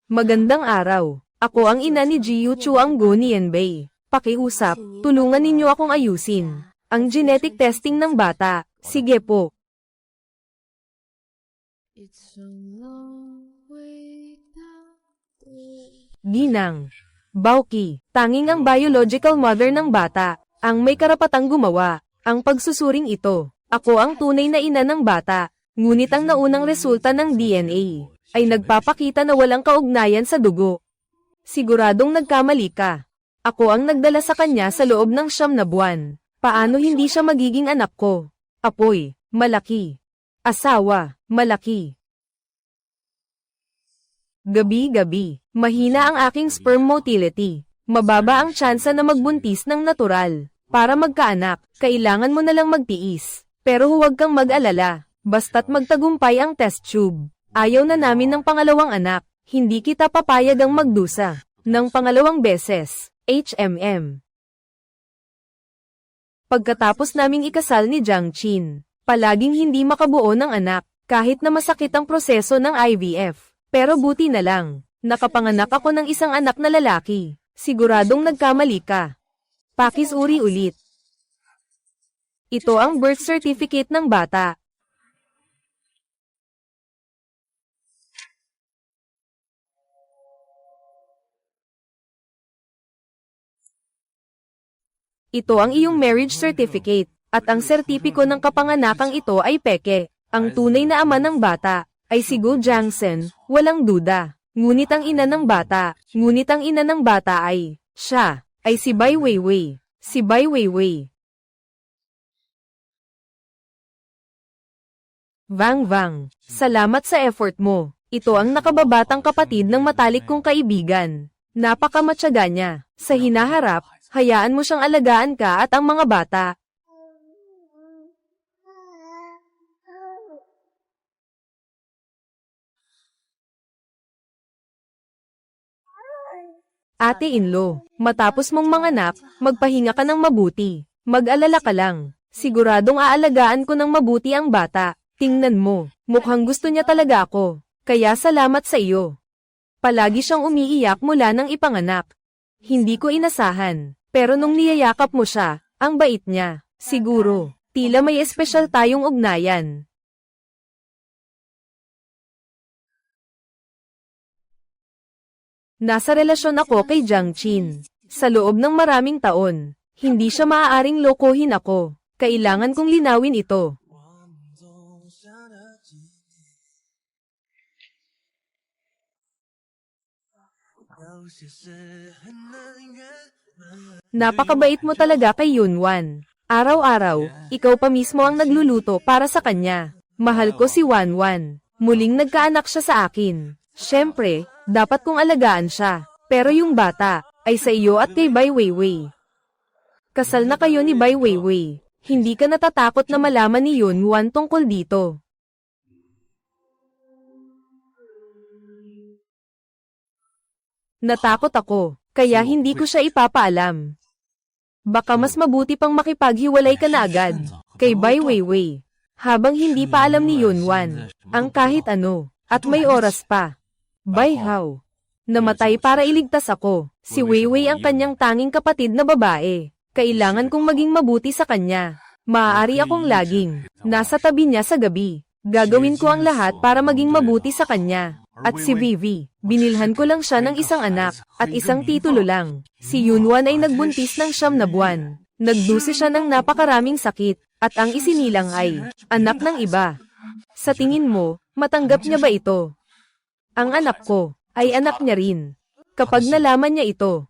Magandang araw. Ako ang ina ni Jiu Chuang Go Nianbei. Pakiusap, tulungan ninyo akong ayusin ang genetic testing ng bata. Sige po. Ginang. Bauki, tanging ang biological mother ng bata ang may karapatang gumawa ang pagsusuring ito. Ako ang tunay na ina ng bata, ngunit ang naunang resulta ng DNA ay nagpapakita na walang kaugnayan sa dugo. Siguradong nagkamali ka. Ako ang nagdala sa kanya sa loob ng 9 na buwan. Paano hindi siya magiging anak ko? Apoy, malaki. Asawa, malaki. Gabi-gabi, mahina ang aking sperm motility. Mababa ang tsansa na magbuntis ng natural. Para magkaanak, kailangan mo na lang magtiis. Pero huwag kang mag-alala, basta't magtagumpay ang test tube. Ayaw na namin ng pangalawang anak, hindi kita papayagang magdusa ng pangalawang beses, HMM. Pagkatapos naming ikasal ni Jiang Qin, palaging hindi makabuo ng anak, kahit na masakit ang proseso ng IVF. Pero buti na lang, nakapanganak ako ng isang anak na lalaki. Siguradong nagkamali ka. Pakisuri ulit. Ito ang birth certificate ng bata. Ito ang iyong marriage certificate, at ang sertipiko ng kapanganakang ito ay peke. Ang tunay na ama ng bata ay si Gu Jiangsen, walang duda. Ngunit ang ina ng bata ay, siya, ay si Bai Weiwei. Si Bai Weiwei. Vang, salamat sa effort mo. Ito ang nakababatang kapatid ng matalik kong kaibigan. Napakamatyaga niya. Sa hinaharap, hayaan mo siyang alagaan ka at ang mga bata. Ate-in-law, matapos mong manganak, magpahinga ka ng mabuti. Mag-alala ka lang. Siguradong aalagaan ko ng mabuti ang bata. Tingnan mo, mukhang gusto niya talaga ako. Kaya salamat sa iyo. Palagi siyang umiiyak mula nang ipanganak. Hindi ko inasahan, pero nung niyayakap mo siya, ang bait niya. Siguro, tila may espesyal tayong ugnayan. Nasa relasyon ako kay Jiang Qin. Sa loob ng maraming taon, hindi siya maaaring lokohin ako. Kailangan kong linawin ito. Napakabait mo talaga kay Yunwan. Araw-araw, ikaw pa mismo ang nagluluto para sa kanya. Mahal ko si Wanwan. Muling nagkaanak siya sa akin. Siyempre, dapat kong alagaan siya. Pero yung bata, ay sa iyo at kay Bai Weiwei. Kasal na kayo ni Bai Weiwei. Hindi ka natatakot na malaman ni Yunwan tungkol dito. Natakot ako, kaya hindi ko siya ipapaalam. Baka mas mabuti pang makipaghiwalay ka na agad, kay Bai Weiwei. Habang hindi pa alam ni Yunwan, ang kahit ano, at may oras pa. Bai Hao. Namatay para iligtas ako. Si Weiwei ang kanyang tanging kapatid na babae. Kailangan kong maging mabuti sa kanya. Maaari akong laging nasa tabi niya sa gabi. Gagawin ko ang lahat para maging mabuti sa kanya. At si Vivi, binilhan ko lang siya ng isang anak, at isang titulo lang. Si Yunwan ay nagbuntis ng 9 na buwan. Nagdusi siya ng napakaraming sakit, at ang isinilang ay, anak ng iba. Sa tingin mo, matanggap niya ba ito? Ang anak ko, ay anak niya rin. Kapag nalaman niya ito,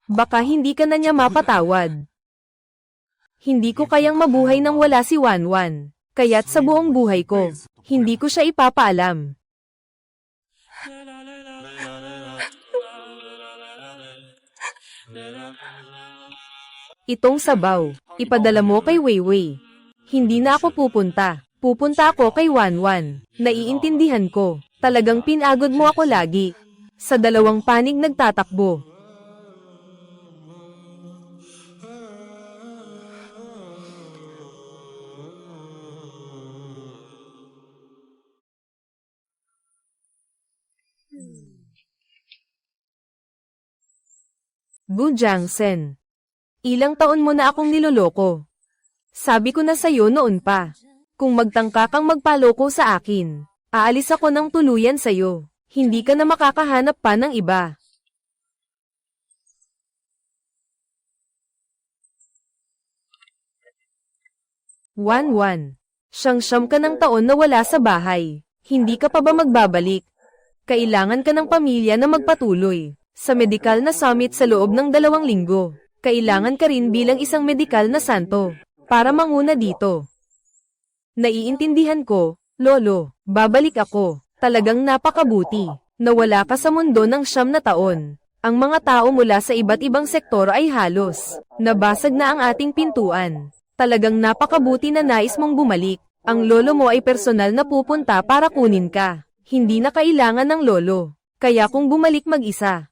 baka hindi ka na niya mapatawad. Hindi ko kayang mabuhay nang wala si Wanwan. Kaya't sa buong buhay ko, hindi ko siya ipapaalam. Itong sabaw, ipadala mo kay Weiwei. Hindi na ako pupunta. Pupunta ako kay Wanwan. Naiintindihan ko. Talagang pinagod mo ako lagi. Sa 2 panig nagtatakbo. Gu Jiangsen. Ilang taon mo na akong niloloko. Sabi ko na sa'yo noon pa. Kung magtangka kang magpaloko sa akin, aalis ako ng tuluyan sa'yo. Hindi ka na makakahanap pa ng iba. Wan. Siyam ka ng taon na wala sa bahay. Hindi ka pa ba magbabalik? Kailangan ka ng pamilya na magpatuloy. Sa medikal na summit sa loob ng 2 linggo. Kailangan ka rin bilang isang medikal na santo. Para manguna dito. Naiintindihan ko, Lolo. Babalik ako. Talagang napakabuti. Nawala ka sa mundo ng 9 na taon. Ang mga tao mula sa iba't ibang sektor ay halos. Nabasag na ang ating pintuan. Talagang napakabuti na nais mong bumalik. Ang lolo mo ay personal na pupunta para kunin ka. Hindi na kailangan ng lolo. Kaya kung bumalik mag-isa.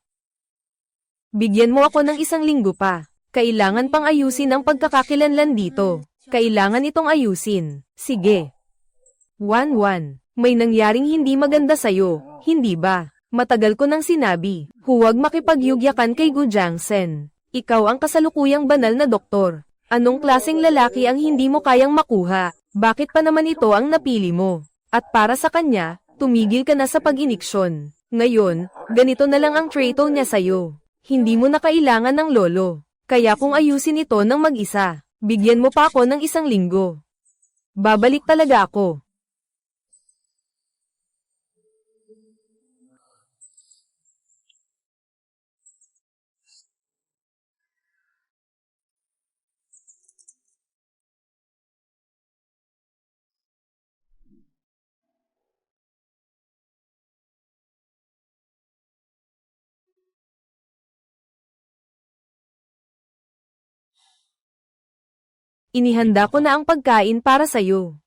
Bigyan mo ako ng 1 linggo pa. Kailangan pang ayusin ang pagkakakilanlan dito. Kailangan itong ayusin. Sige. Wan. May nangyaring hindi maganda sa'yo, hindi ba? Matagal ko nang sinabi, huwag makipagyugyakan kay Gu Jiangsen. Ikaw ang kasalukuyang banal na doktor. Anong klaseng lalaki ang hindi mo kayang makuha? Bakit pa naman ito ang napili mo? At para sa kanya, tumigil ka na sa pag-iniksyon. Ngayon, ganito na lang ang trato niya sa'yo. Hindi mo na kailangan ng lolo. Kaya kung ayusin ito ng mag-isa, bigyan mo pa ako ng 1 linggo. Babalik talaga ako. Inihanda ko na ang pagkain para sa'yo.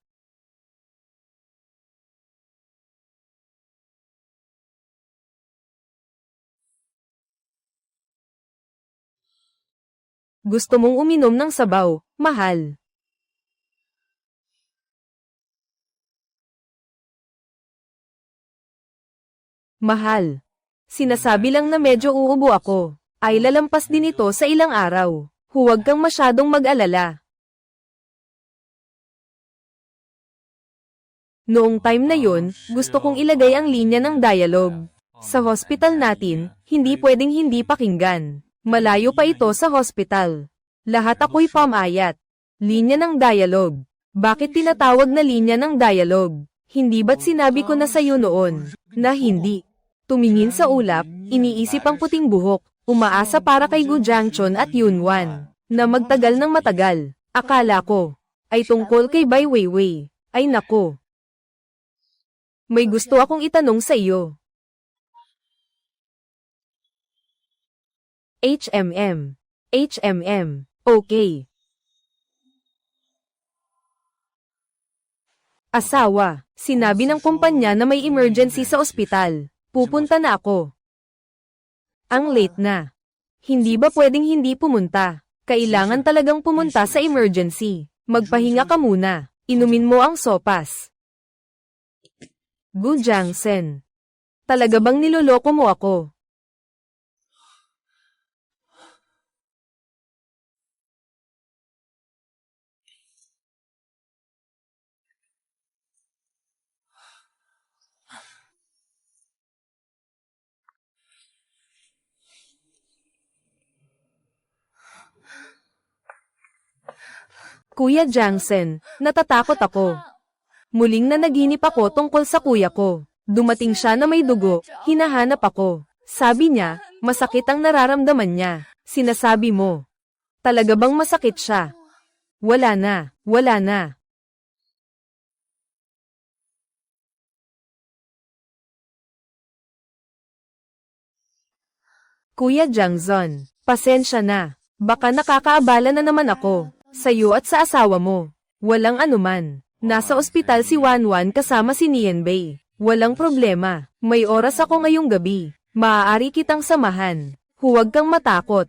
Gusto mong uminom ng sabaw, mahal? Mahal. Sinasabi lang na medyo uubo ako. Ay lalampas din ito sa ilang araw. Huwag kang masyadong mag-alala. Noong time na yon, gusto kong ilagay ang linya ng dialogue. Sa hospital natin, hindi pwedeng hindi pakinggan. Malayo pa ito sa hospital. Lahat ako'y pamayat. Linya ng dialogue. Bakit tinatawag na linya ng dialogue? Hindi ba't sinabi ko na sa'yo noon, na hindi? Tumingin sa ulap, iniisip ang puting buhok, umaasa para kay Gu Jiangchun at Yunwan, na magtagal ng matagal. Akala ko, ay tungkol kay Bai Weiwei. Ay nako. May gusto akong itanong sa iyo. HMM. Okay. Asawa, sinabi ng kumpanya na may emergency sa ospital. Pupunta na ako. Ang late na. Hindi ba pwedeng hindi pumunta? Kailangan talagang pumunta sa emergency. Magpahinga ka muna. Inumin mo ang sopas. Gu Jiangsen. Talaga bang niloloko mo ako? Kuya Jiangsen, natatakot ako. Muling nanaginip ako tungkol sa kuya ko. Dumating siya na may dugo, hinahanap ako. Sabi niya, masakit ang nararamdaman niya. Sinasabi mo. Talaga bang masakit siya? Wala na. Kuya Jiangzon, pasensya na. Baka nakakaabala na naman ako. Sa'yo at sa asawa mo. Walang anuman. Nasa ospital si Wanwan kasama si Nianbei. Walang problema. May oras ako ngayong gabi. Maaari kitang samahan. Huwag kang matakot.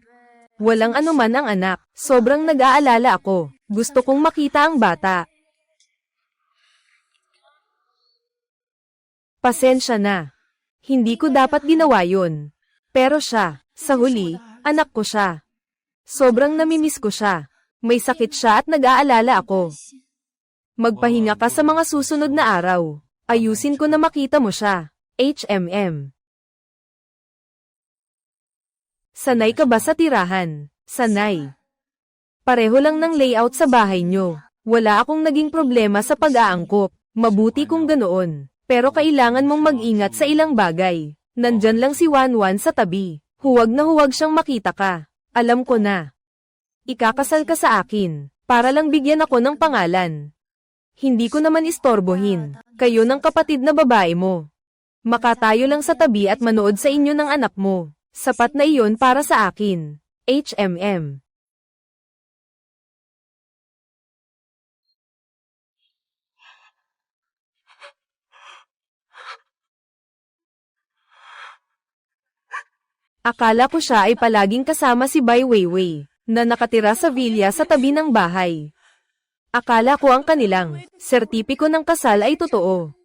Walang anuman ang anak. Sobrang nag-aalala ako. Gusto kong makita ang bata. Pasensya na. Hindi ko dapat ginawa yun. Pero siya, sa huli, anak ko siya. Sobrang namimiss ko siya. May sakit siya at nag-aalala ako. Magpahinga ka sa mga susunod na araw. Ayusin ko na makita mo siya. HMM. Sanay ka ba sa tirahan? Sanay. Pareho lang ng layout sa bahay nyo. Wala akong naging problema sa pag-aangkop. Mabuti kung ganoon. Pero kailangan mong mag-ingat sa ilang bagay. Nandyan lang si Wanwan sa tabi. Huwag na huwag siyang makita ka. Alam ko na. Ikakasal ka sa akin. Para lang bigyan ako ng pangalan. Hindi ko naman istorbohin. Kayo ng kapatid na babae mo. Makatayo lang sa tabi at manood sa inyo ng anak mo. Sapat na iyon para sa akin. HMM. Akala ko siya ay palaging kasama si Bai Weiwei, na nakatira sa villa sa tabi ng bahay. Akala ko ang kanilang sertipiko ng kasal ay totoo.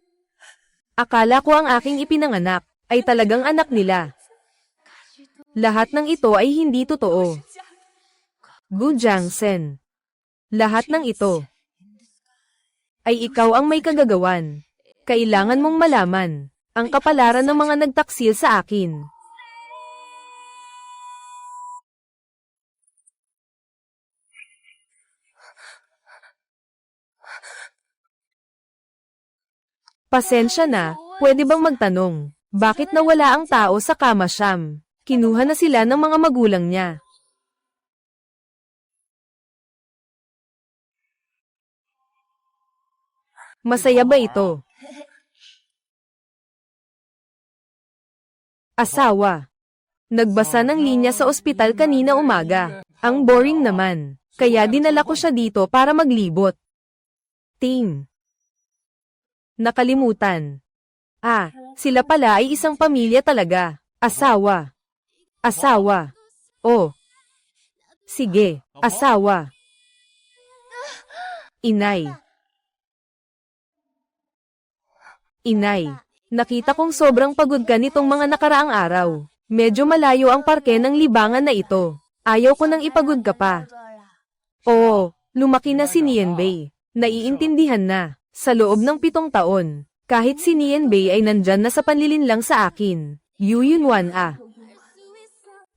Akala ko ang aking ipinanganak ay talagang anak nila. Lahat ng ito ay hindi totoo. Gu Jiangsen. Lahat ng ito ay ikaw ang may kagagawan. Kailangan mong malaman ang kapalaran ng mga nagtaksil sa akin. Pasensya na, pwede bang magtanong, bakit nawala ang tao sa kama siyam? Kinuha na sila ng mga magulang niya. Masaya ba ito? Asawa. Nagbasa ng linya sa ospital kanina umaga. Ang boring naman. Kaya dinala ko siya dito para maglibot. Ting. Nakalimutan. Sila pala ay isang pamilya talaga. Asawa. Asawa. Oh. Sige, asawa. Inay. Inay. Nakita kong sobrang pagod ka nitong mga nakaraang araw. Medyo malayo ang parke ng libangan na ito. Ayaw ko nang ipagod ka pa. Oo, lumaki na si Nianbei. Naiintindihan na. Sa loob ng 7 taon, kahit si Nianbei ay nandyan na sa panlilinlang sa akin. Yu Yunwan ah.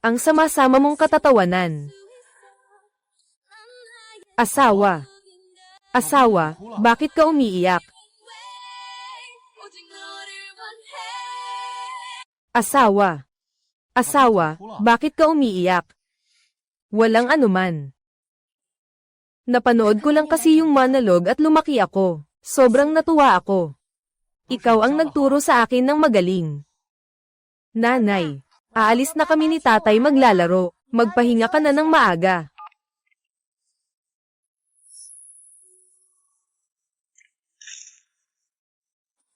Ang sama-sama mong katatawanan. Asawa. Asawa, bakit ka umiiyak? Asawa. Asawa, bakit ka umiiyak? Walang anuman. Napanood ko lang kasi yung monologue at lumaki ako. Sobrang natuwa ako. Ikaw ang nagturo sa akin ng magaling. Nanay, aalis na kami ni tatay maglalaro. Magpahinga ka na ng maaga.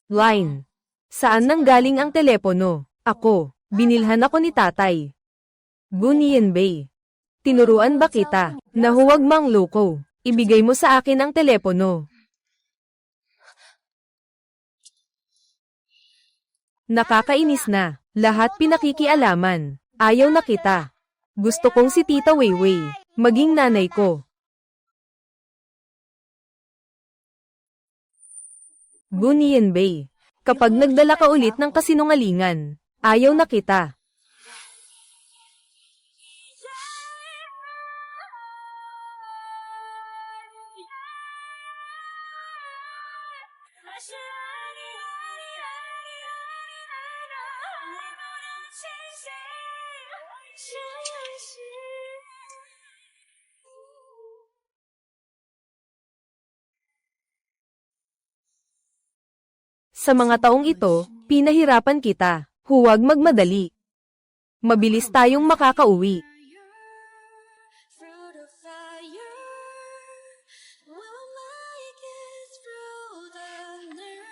Line. Saan nanggaling ang telepono? Ako. Binilhan ako ni tatay. Gu Nianbei. Tinuruan ba kita na huwag mangloko? Ibigay mo sa akin ang telepono. Nakakainis na. Lahat pinakikialaman. Ayaw na kita. Gusto kong si Tita Weiwei maging nanay ko. Gu Nianbei. Kapag nagdala ka ulit ng kasinungalingan, ayaw na kita. Sa mga taong ito, pinahirapan kita. Huwag magmadali. Mabilis tayong makakauwi.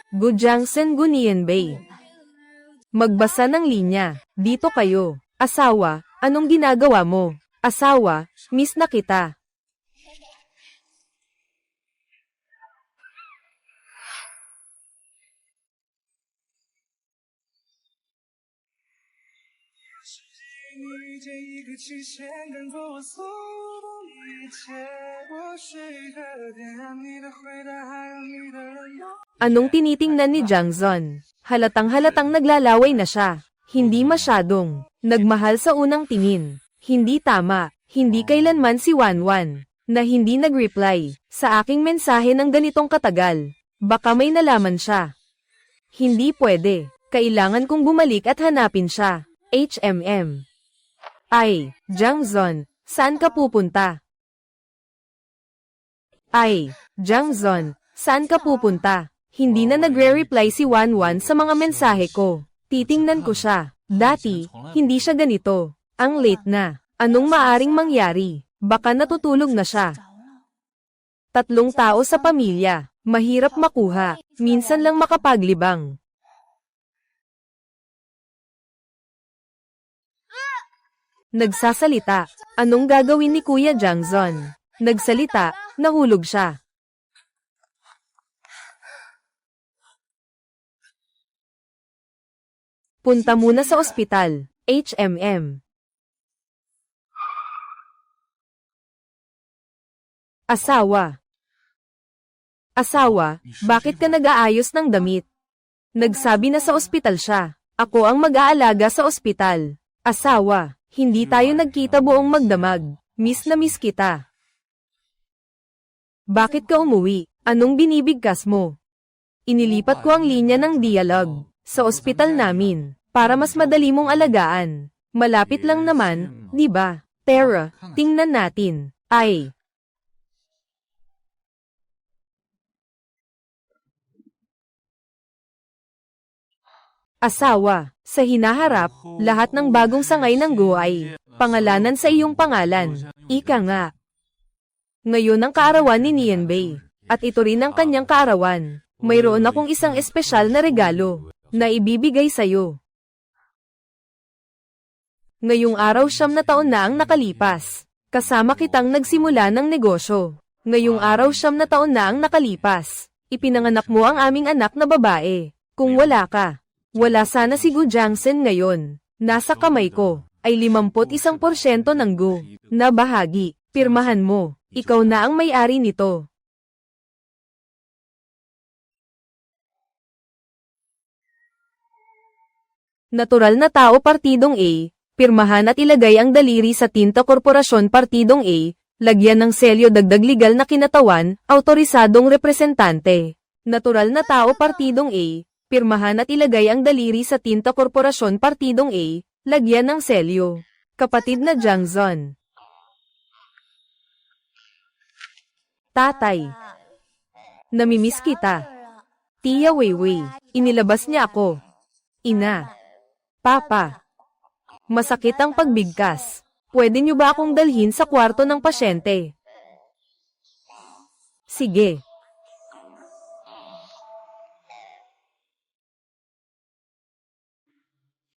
Gu Jiangsen Gu Nianbei. Magbasa ng linya. Dito kayo. Asawa, anong ginagawa mo? Asawa, miss na kita. Anong tinitingnan ni Jangzon? Halatang-halatang naglalaway na siya. Hindi masyadong nagmahal sa unang tingin. Hindi tama, hindi kailanman si Wanwan na hindi nag-reply sa aking mensahe ng ganitong katagal. Baka may nalaman siya. Hindi pwede. Kailangan kong bumalik at hanapin siya. HMM. Ay, Jangzon, saan ka pupunta? Ay, Jangzon, saan ka pupunta? Hindi na nagre-reply si Wanwan sa mga mensahe ko. Titingnan ko siya. Dati, hindi siya ganito. Ang late na. Anong maaring mangyari? Baka natutulog na siya. 3 tao sa pamilya. Mahirap makuha. Minsan lang makapaglibang. Nagsasalita. Anong gagawin ni Kuya Jangzon? Nagsalita, nahulog siya. Punta muna sa ospital. HMM. Asawa. Asawa, bakit ka nag-aayos ng damit? Nagsabi na sa ospital siya. Ako ang mag-aalaga sa ospital. Asawa, hindi tayo nagkita buong magdamag. Miss na miss kita. Bakit ka umuwi? Anong binibigkas mo? Inilipat ko ang linya ng dialogue sa ospital namin para mas madali mong alagaan. Malapit lang naman, di ba? Tara, tingnan natin. Ay. Asawa, sa hinaharap, lahat ng bagong sangay ng Go ay pangalanan sa iyong pangalan. Ika nga. Ngayon ang kaarawan ni Nianbei, at ito rin ang kanyang kaarawan. Mayroon akong isang espesyal na regalo na ibibigay sa'yo. Ngayong araw 9 na taon na ang nakalipas. Kasama kitang nagsimula ng negosyo. Ngayong araw 9 na taon na ang nakalipas. Ipinanganak mo ang aming anak na babae. Kung wala ka, wala sana si Gu Jiangsen ngayon. Nasa kamay ko ay 51% ng Gu na bahagi. Pirmahan mo. Ikaw na ang may-ari nito. Natural na tao Partidong A, pirmahan at ilagay ang daliri sa tinta Korporasyon Partidong A, lagyan ng selyo dagdag legal na kinatawan, autorisadong representante. Natural na tao Partidong A, pirmahan at ilagay ang daliri sa tinta Korporasyon Partidong A, lagyan ng selyo. Kapatid na Jangzon. Tatay. Namimiss kita. Tia Weiwei, inilabas niya ako. Ina. Papa. Masakit ang pagbigkas. Pwede niyo ba akong dalhin sa kwarto ng pasyente? Sige.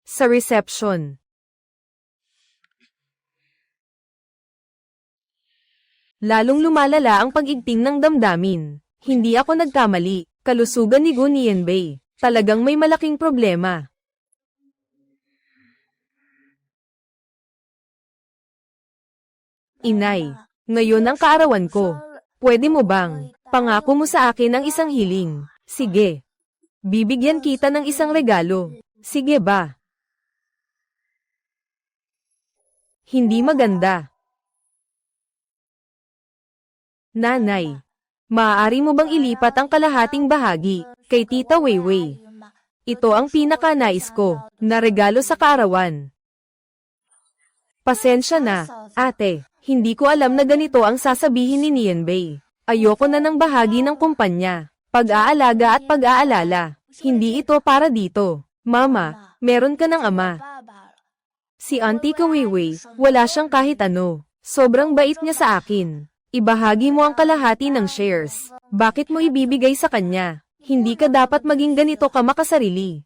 Sa reception. Lalong lumalala ang pag-igting ng damdamin. Hindi ako nagkamali. Kalusugan ni Gu Nianbei. Talagang may malaking problema. Inay, ngayon ang kaarawan ko. Pwede mo bang pangako mo sa akin ang isang hiling? Sige. Bibigyan kita ng isang regalo. Sige ba? Hindi maganda. Nanay, maaari mo bang ilipat ang kalahating bahagi kay Tita Weiwei? Ito ang pinakanais ko na regalo sa kaarawan. Pasensya na, ate. Hindi ko alam na ganito ang sasabihin ni Nianbei. Ayoko na ng bahagi ng kumpanya. Pag-aalaga at pag-aalala. Hindi ito para dito. Mama, meron ka ng ama. Si Auntie Weiwei, wala siyang kahit ano. Sobrang bait niya sa akin. Ibahagi mo ang kalahati ng shares. Bakit mo ibibigay sa kanya? Hindi ka dapat maging ganito ka makasarili.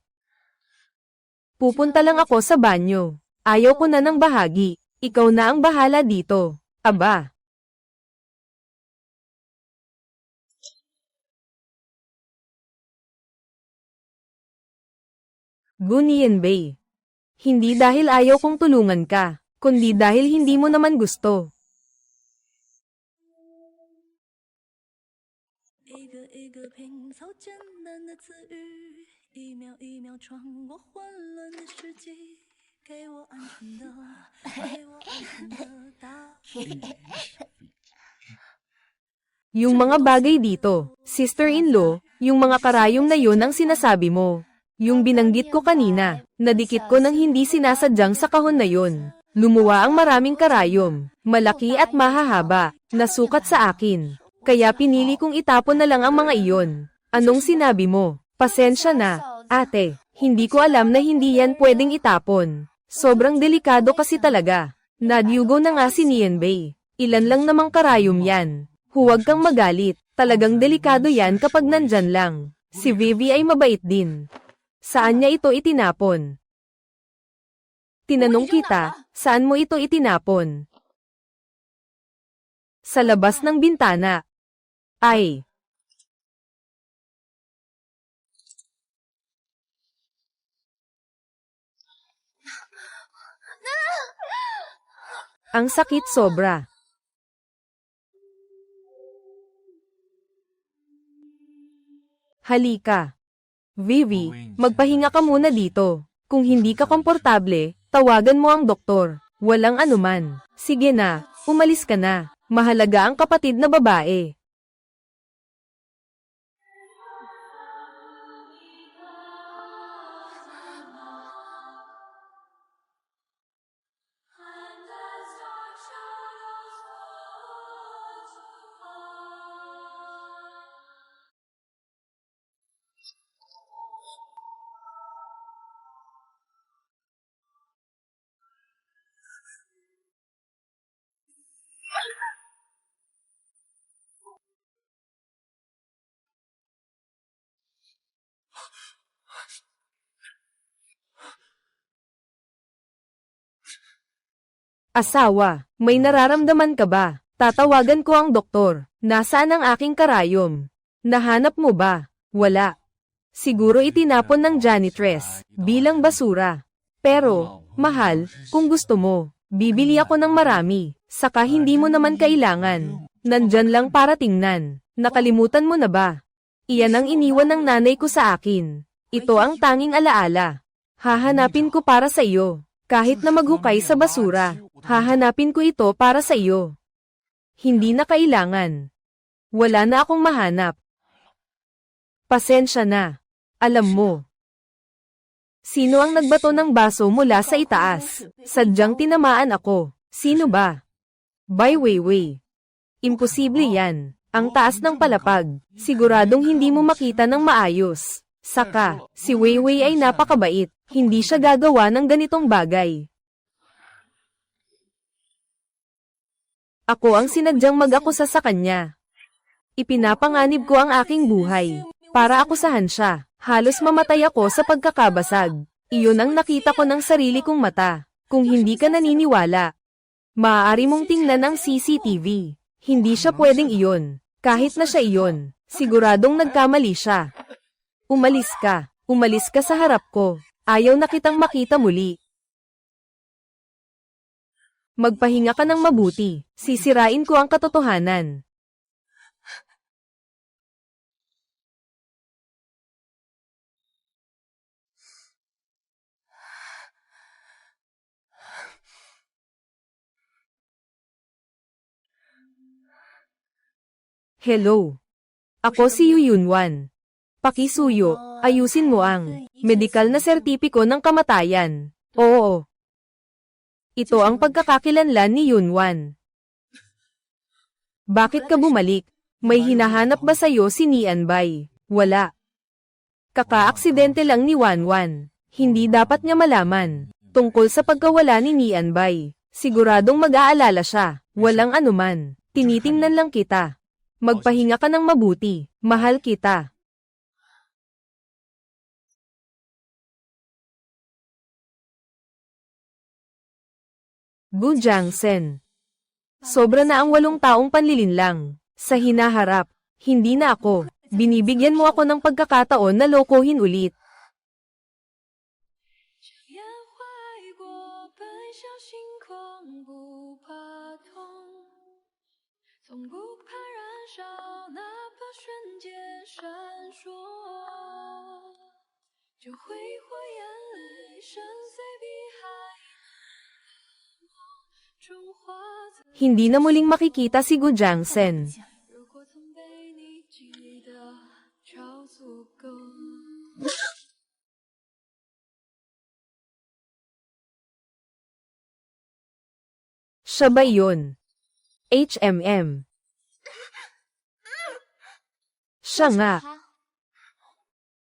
Pupunta lang ako sa banyo. Ayaw ko na ng bahagi. Ikaw na ang bahala dito. Aba. Gu Nianbei. Hindi dahil ayaw kong tulungan ka, kundi dahil hindi mo naman gusto. Yung mga bagay dito, sister-in-law, yung mga karayom na yun ang sinasabi mo. Yung binanggit ko kanina, nadikit ko nang hindi sinasadyang sa kahon na yun. Lumuwa ang maraming karayom, malaki at mahahaba, nasukat sa akin. Kaya pinili kong itapon na lang ang mga iyon. Anong sinabi mo? Pasensya na, ate, hindi ko alam na hindi yan pwedeng itapon. Sobrang delikado kasi talaga. Nadyugo na nga si Nianbei. Ilan lang namang karayom yan. Huwag kang magalit, talagang delikado yan kapag nandyan lang. Si Vivi ay mabait din. Saan niya ito itinapon? Tinanong kita, saan mo ito itinapon? Sa labas ng bintana. Ay. Ang sakit sobra. Halika. Vivi, magpahinga ka muna dito. Kung hindi ka komportable, tawagan mo ang doktor. Walang anuman. Sige na, umalis ka na. Mahalaga ang kapatid na babae. Asawa, may nararamdaman ka ba? Tatawagan ko ang doktor. Nasaan ang aking karayom? Nahanap mo ba? Wala. Siguro itinapon ng janitress, bilang basura. Pero, mahal, kung gusto mo, bibili ako ng marami. Saka hindi mo naman kailangan. Nandyan lang para tingnan. Nakalimutan mo na ba? Iyan ang iniwan ng nanay ko sa akin. Ito ang tanging alaala. Hahanapin ko para sa iyo. Kahit na maghukay sa basura, hahanapin ko ito para sa iyo. Hindi na kailangan. Wala na akong mahanap. Pasensya na. Alam mo. Sino ang nagbato ng baso mula sa itaas? Sadyang tinamaan ako. Sino ba? Bai Weiwei. Imposible yan. Ang taas ng palapag. Siguradong hindi mo makita ng maayos. Saka, si Weiwei ay napakabait. Hindi siya gagawa ng ganitong bagay. Ako ang sinadyang mag-akusa sa kanya. Ipinapanganib ko ang aking buhay. Para akusahan siya. Halos mamatay ako sa pagkakabasag. Iyon ang nakita ko ng sarili kong mata. Kung hindi ka naniniwala, maaari mong tingnan ang CCTV. Hindi siya pwedeng iyon. Kahit na siya iyon, siguradong nagkamali siya. Umalis ka. Umalis ka sa harap ko. Ayaw na kitang makita muli. Magpahinga ka ng mabuti. Sisirain ko ang katotohanan. Hello. Ako si Yu Yunwan. Pakisuyo, ayusin mo ang medikal na sertipiko ng kamatayan. Oo. Ito ang pagkakakilanlan ni Yunwan. Bakit ka bumalik? May hinahanap ba sa'yo si Nianbei? Wala. Kaka-aksidente lang ni Wanwan. Hindi dapat niya malaman. Tungkol sa pagkawala ni Nianbei. Siguradong mag-aalala siya. Walang anuman. Tinitingnan lang kita. Magpahinga ka ng mabuti. Mahal kita. Gu Jiangsen. Sobra na ang 8 taong panlilinlang. Sa hinaharap, hindi na ako. Binibigyan mo ako ng pagkakataon na lokohin ulit. Hindi na muling makikita si Gu Jiangsen. Siya ba yun? HMM. Siya nga.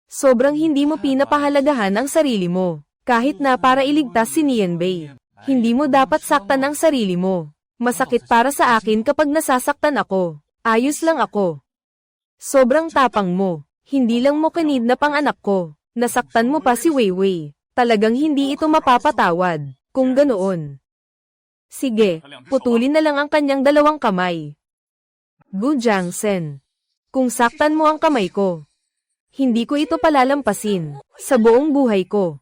Sobrang hindi mo pinapahalagahan ang sarili mo. Kahit na para iligtas si Nianbei. Hindi mo dapat saktan ang sarili mo. Masakit para sa akin kapag nasasaktan ako. Ayos lang ako. Sobrang tapang mo. Hindi lang mo kinidnap ang anak ko. Nasaktan mo pa si Weiwei. Talagang hindi ito mapapatawad. Kung ganoon. Sige, putulin na lang ang kanyang dalawang kamay. Gu Jiangsen. Kung saktan mo ang kamay ko, hindi ko ito palalampasin sa buong buhay ko.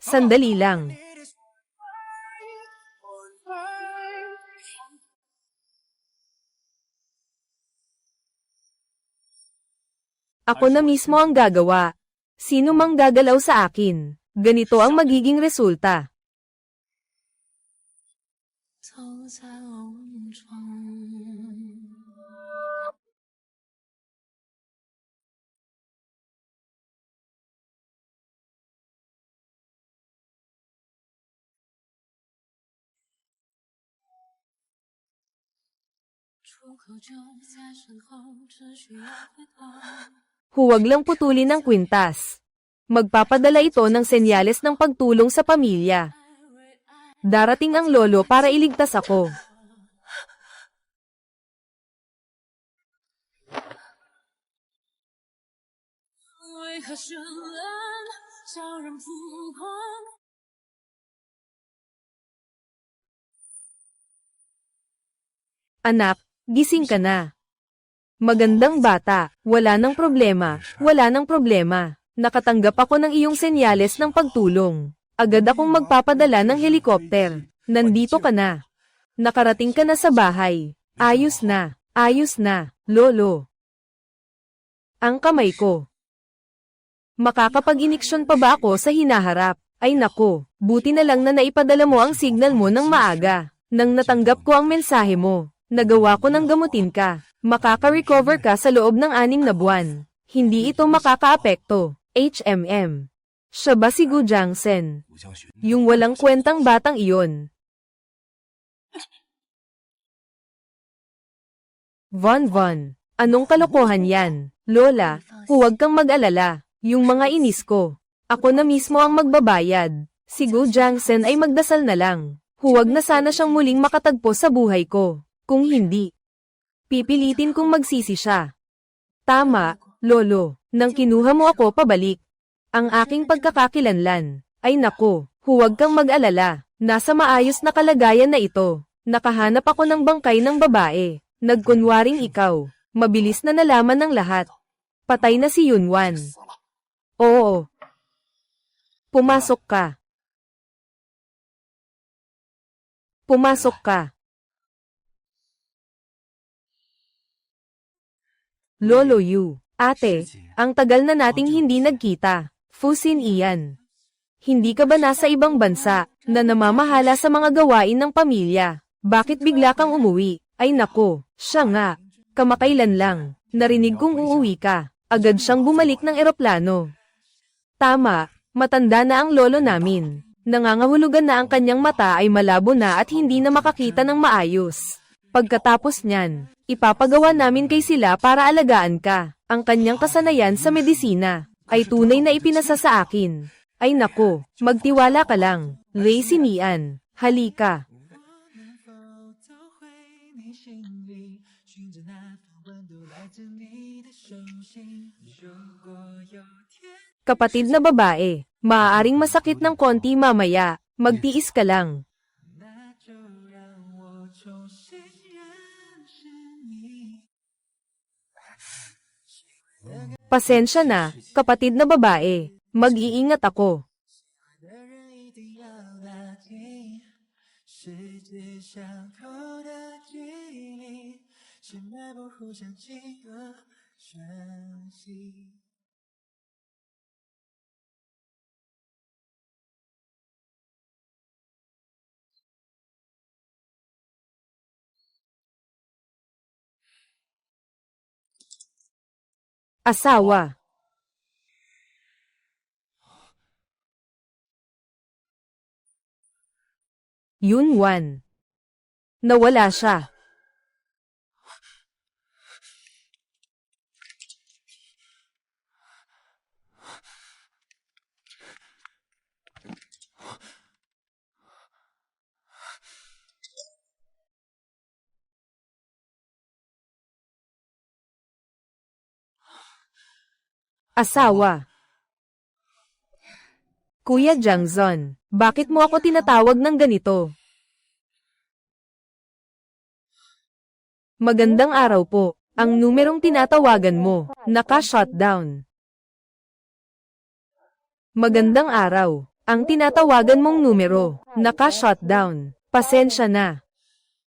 Sandali lang. Ako na mismo ang gagawa. Sino mang gagalaw sa akin, ganito ang magiging resulta. Huwag lang putulin ang kwintas. Magpapadala ito ng senyales ng pagtulong sa pamilya. Darating ang lolo para iligtas ako. Anak, gising ka na. Magandang bata, wala nang problema, wala nang problema. Nakatanggap ako ng iyong senyales ng pagtulong. Agad akong magpapadala ng helikopter. Nandito ka na. Nakarating ka na sa bahay. Ayos na, lolo. Ang kamay ko. Makakapag-iniksyon pa ba ako sa hinaharap? Ay nako, buti na lang na naipadala mo ang signal mo ng maaga. Nang natanggap ko ang mensahe mo, nagawa ko ng gamutin ka. Makaka-recover ka sa loob ng 6 na buwan. Hindi ito makakaapekto. HMM. Siya ba si Gu Jiangsen? Yung walang kwentang batang iyon. Von. Anong kalokohan yan? Lola, huwag kang mag-alala. Yung mga inis ko. Ako na mismo ang magbabayad. Si Gu Jiangsen ay magdasal na lang. Huwag na sana siyang muling makatagpo sa buhay ko. Kung hindi, pipilitin kong magsisi siya. Tama, lolo, nang kinuha mo ako pabalik. Ang aking pagkakakilanlan. Ay nako, huwag kang mag-alala. Nasa maayos na kalagayan na ito. Nakahanap ako ng bangkay ng babae. Nagkunwaring ikaw. Mabilis na nalaman ng lahat. Patay na si Yunwan. Oo. Pumasok ka. Pumasok ka. Lolo Yu, ate, ang tagal na nating hindi nagkita. Fusin iyan. Hindi ka ba nasa ibang bansa, na namamahala sa mga gawain ng pamilya? Bakit bigla kang umuwi? Ay nako, siya nga. Kamakailan lang, narinig kong uuwi ka. Agad siyang bumalik ng eroplano. Tama, matanda na ang lolo namin. Nangangahulugan na ang kanyang mata ay malabo na at hindi na makakita ng maayos. Pagkatapos niyan, ipapagawa namin kay sila para alagaan ka. Ang kanyang kasanayan sa medisina ay tunay na ipinasa sa akin. Ay nako, magtiwala ka lang. Lei Sinian, halika. Kapatid na babae, maaaring masakit ng konti mamaya. Magtiis ka lang. Pasensya na, kapatid na babae. Mag-iingat ako. Asawa. Yunwan. Nawala siya. Asawa. Kuya Jangzon, bakit mo ako tinatawag ng ganito? Magandang araw po. Ang numerong tinatawagan mo, naka-shutdown. Magandang araw. Ang tinatawagan mong numero, naka-shutdown. Pasensya na.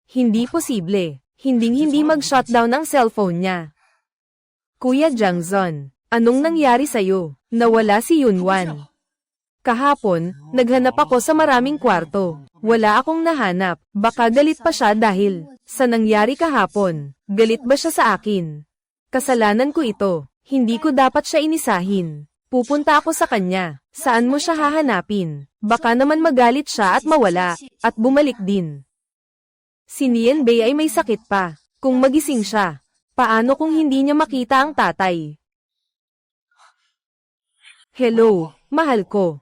Hindi posible. Hinding-hindi mag-shutdown ang cellphone niya. Kuya Jangzon, anong nangyari sa'yo? Nawala si Yunwan. Kahapon, naghanap ako sa maraming kwarto. Wala akong nahanap. Baka galit pa siya dahil sa nangyari kahapon. Galit ba siya sa akin? Kasalanan ko ito. Hindi ko dapat siya inisahin. Pupunta ako sa kanya. Saan mo siya hahanapin? Baka naman magalit siya at mawala. At bumalik din. Si Nian Bei ay may sakit pa. Kung magising siya, paano kung hindi niya makita ang tatay? Hello, mahal ko.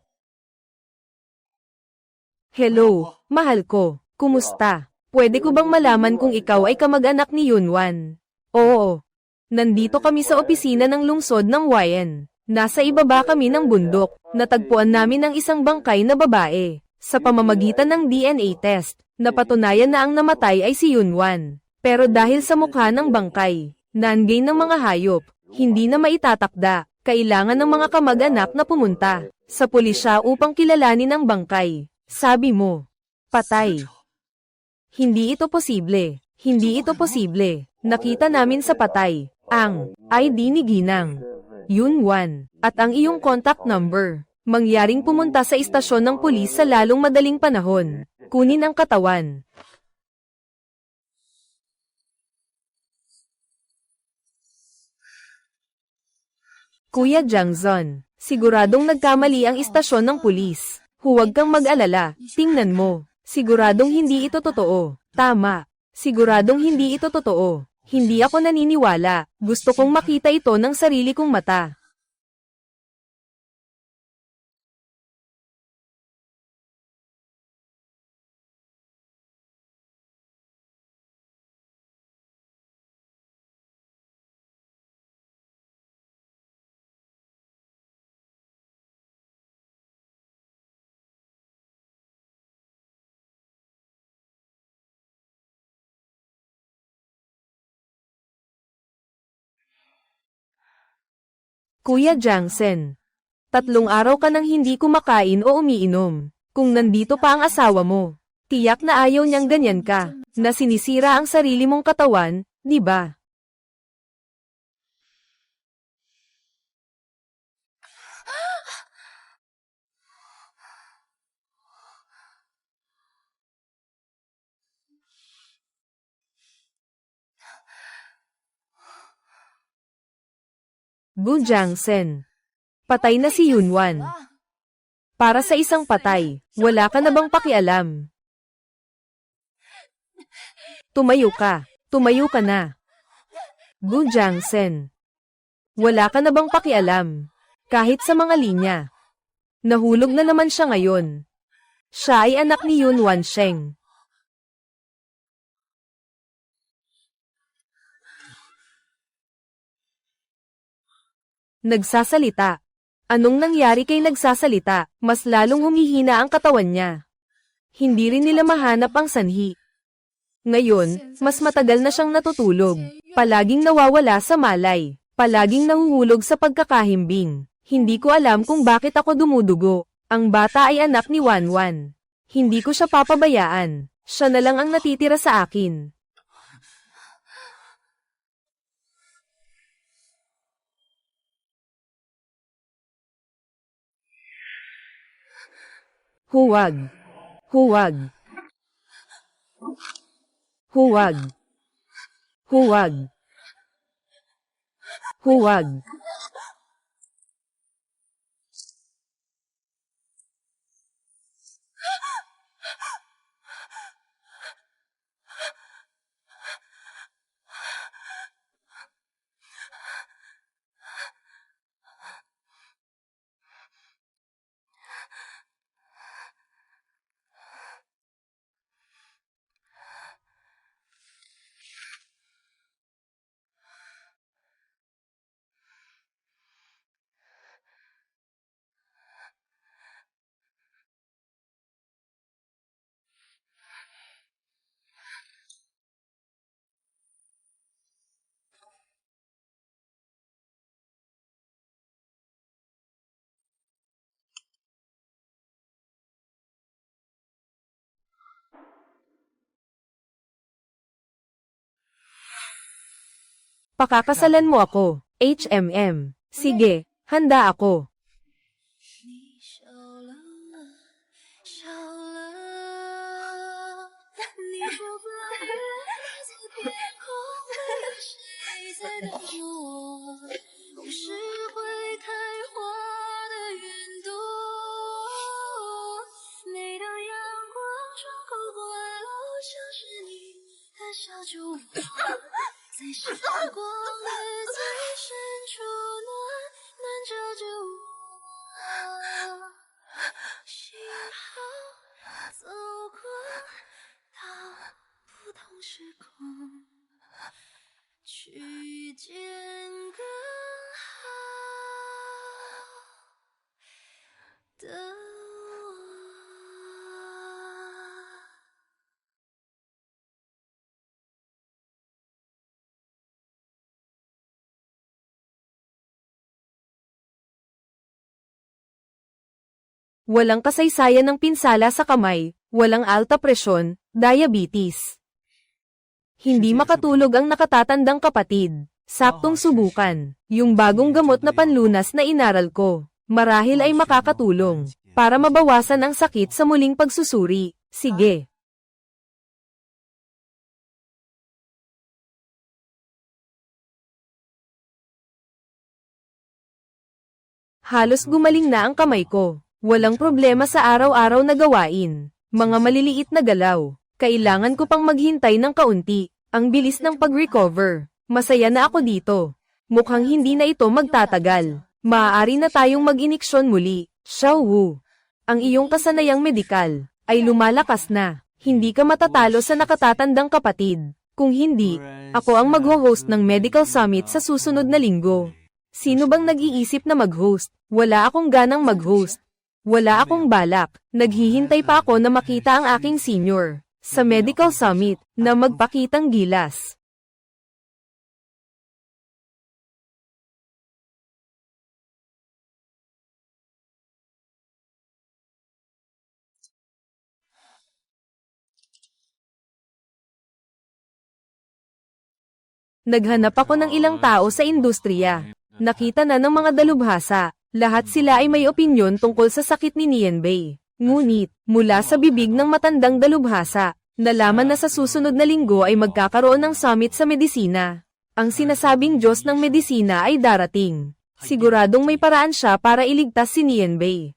Hello, mahal ko. Kumusta? Pwede ko bang malaman kung ikaw ay kamag-anak ni Yunwan? Oo. Nandito kami sa opisina ng lungsod ng YN. Nasa ibaba kami ng bundok. Natagpuan namin ang isang bangkay na babae. Sa pamamagitan ng DNA test, napatunayan na ang namatay ay si Yunwan. Pero dahil sa mukha ng bangkay, nanggay ng mga hayop, hindi na maitatakda. Kailangan ng mga kamag-anak na pumunta sa pulisya upang kilalanin ang bangkay. Sabi mo, patay. Hindi ito posible. Hindi ito posible. Nakita namin sa patay ang ID ni Ginang Yunwan at ang iyong contact number. Mangyaring pumunta sa istasyon ng pulis sa lalong madaling panahon. Kunin ang katawan. Kuya Jangzon, siguradong nagkamali ang istasyon ng pulis. Huwag kang mag-alala, tingnan mo. Siguradong hindi ito totoo. Tama. Siguradong hindi ito totoo. Hindi ako naniniwala. Gusto kong makita ito ng sarili kong mata. Kuya Jangsen, 3 araw ka nang hindi kumakain o umiinom. Kung nandito pa ang asawa mo, tiyak na ayaw niyang ganyan ka, na sinisira ang sarili mong katawan, di ba? Gu Jangsen, patay na si Yunwan. Para sa isang patay, wala ka na bang pakialam? Tumayo ka. Tumayo ka na. Gu Jangsen. Wala ka na bang pakialam? Kahit sa mga linya. Nahulog na naman siya ngayon. Siya ay anak ni Yunwan Sheng. Nagsasalita. Anong nangyari kay nagsasalita? Mas lalong humihina ang katawan niya. Hindi rin nila mahanap ang sanhi. Ngayon, mas matagal na siyang natutulog. Palaging nawawala sa malay. Palaging nahuhulog sa pagkakahimbing. Hindi ko alam kung bakit ako dumudugo. Ang bata ay anak ni Wanwan. Hindi ko siya papabayaan. Siya na lang ang natitira sa akin. Huwag. Huwag. Huwag. Huwag. Huwag. Pakakasalan mo ako, HMM. Sige, handa ako. 你笑了，笑了。你说白日在天空，会有谁在等着我？我是会开花的云朵。每当阳光穿过花落，像是你的小酒窝，在时光的最深处暖着着我。幸好走过到不同时空，去见更好的我。Walang kasaysayan ng pinsala sa kamay, walang alta presyon, diabetes. Hindi makatulog ang nakatatandang kapatid. Saktong subukan. Yung bagong gamot na panlunas na inaral ko. Marahil ay makakatulong. Para mabawasan ang sakit sa muling pagsusuri. Sige. Halos gumaling na ang kamay ko. Walang problema sa araw-araw na gawain. Mga maliliit na galaw. Kailangan ko pang maghintay ng kaunti. Ang bilis ng pag-recover. Masaya na ako dito. Mukhang hindi na ito magtatagal. Maaari na tayong mag-iniksyon muli. Xiao Wu. Ang iyong kasanayang medikal ay lumalakas na. Hindi ka matatalo sa nakatatandang kapatid. Kung hindi, ako ang mag-host ng Medical Summit sa susunod na linggo. Sino bang nag-iisip na mag-host? Wala akong ganang mag-host. Wala akong balak. Naghihintay pa ako na makita ang aking senior sa Medical Summit na magpakitang gilas. Naghanap ako ng ilang tao sa industriya. Nakita na ng mga dalubhasa. Lahat sila ay may opinyon tungkol sa sakit ni Nianbei. Ngunit, mula sa bibig ng matandang dalubhasa, nalaman na sa susunod na linggo ay magkakaroon ng summit sa medisina. Ang sinasabing Diyos ng medisina ay darating. Siguradong may paraan siya para iligtas si Nianbei.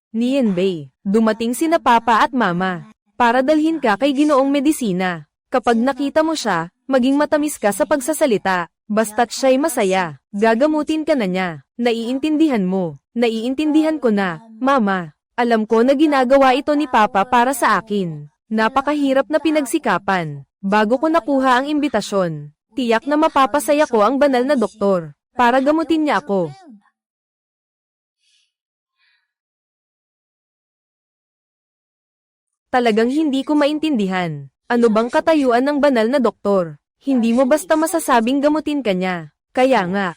Nianbei, dumating sina Papa at Mama para dalhin ka kay Ginoong Medisina. Kapag nakita mo siya, maging matamis ka sa pagsasalita. Basta't siya'y masaya, gagamutin ka na niya. Naiintindihan mo. Naiintindihan ko na, Mama. Alam ko na ginagawa ito ni Papa para sa akin. Napakahirap na pinagsikapan. Bago ko nakuha ang imbitasyon, tiyak na mapapasaya ko ang banal na doktor para gamutin niya ako. Talagang hindi ko maintindihan. Ano bang katayuan ng banal na doktor? Hindi mo basta masasabing gamutin ka niya. Kaya nga.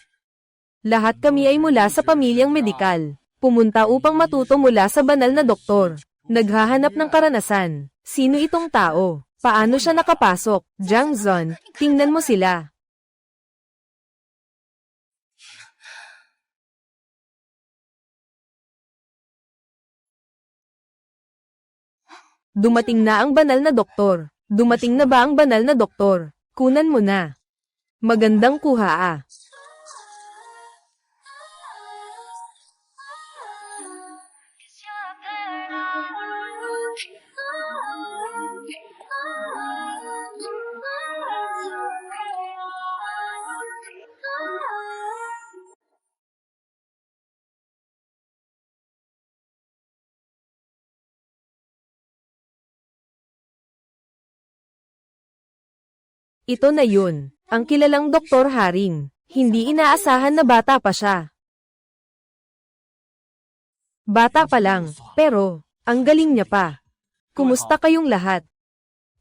Lahat kami ay mula sa pamilyang medikal. Pumunta upang matuto mula sa banal na doktor. Naghahanap ng karanasan. Sino itong tao? Paano siya nakapasok? Jiang Zun, tingnan mo sila. Dumating na ang banal na doktor. Dumating na ba ang banal na doktor? Kunan mo na. Magandang kuha ah. Ito na yun, ang kilalang Dr. Haring. Hindi inaasahan na bata pa siya. Bata pa lang, pero, ang galing niya pa. Kumusta kayong lahat?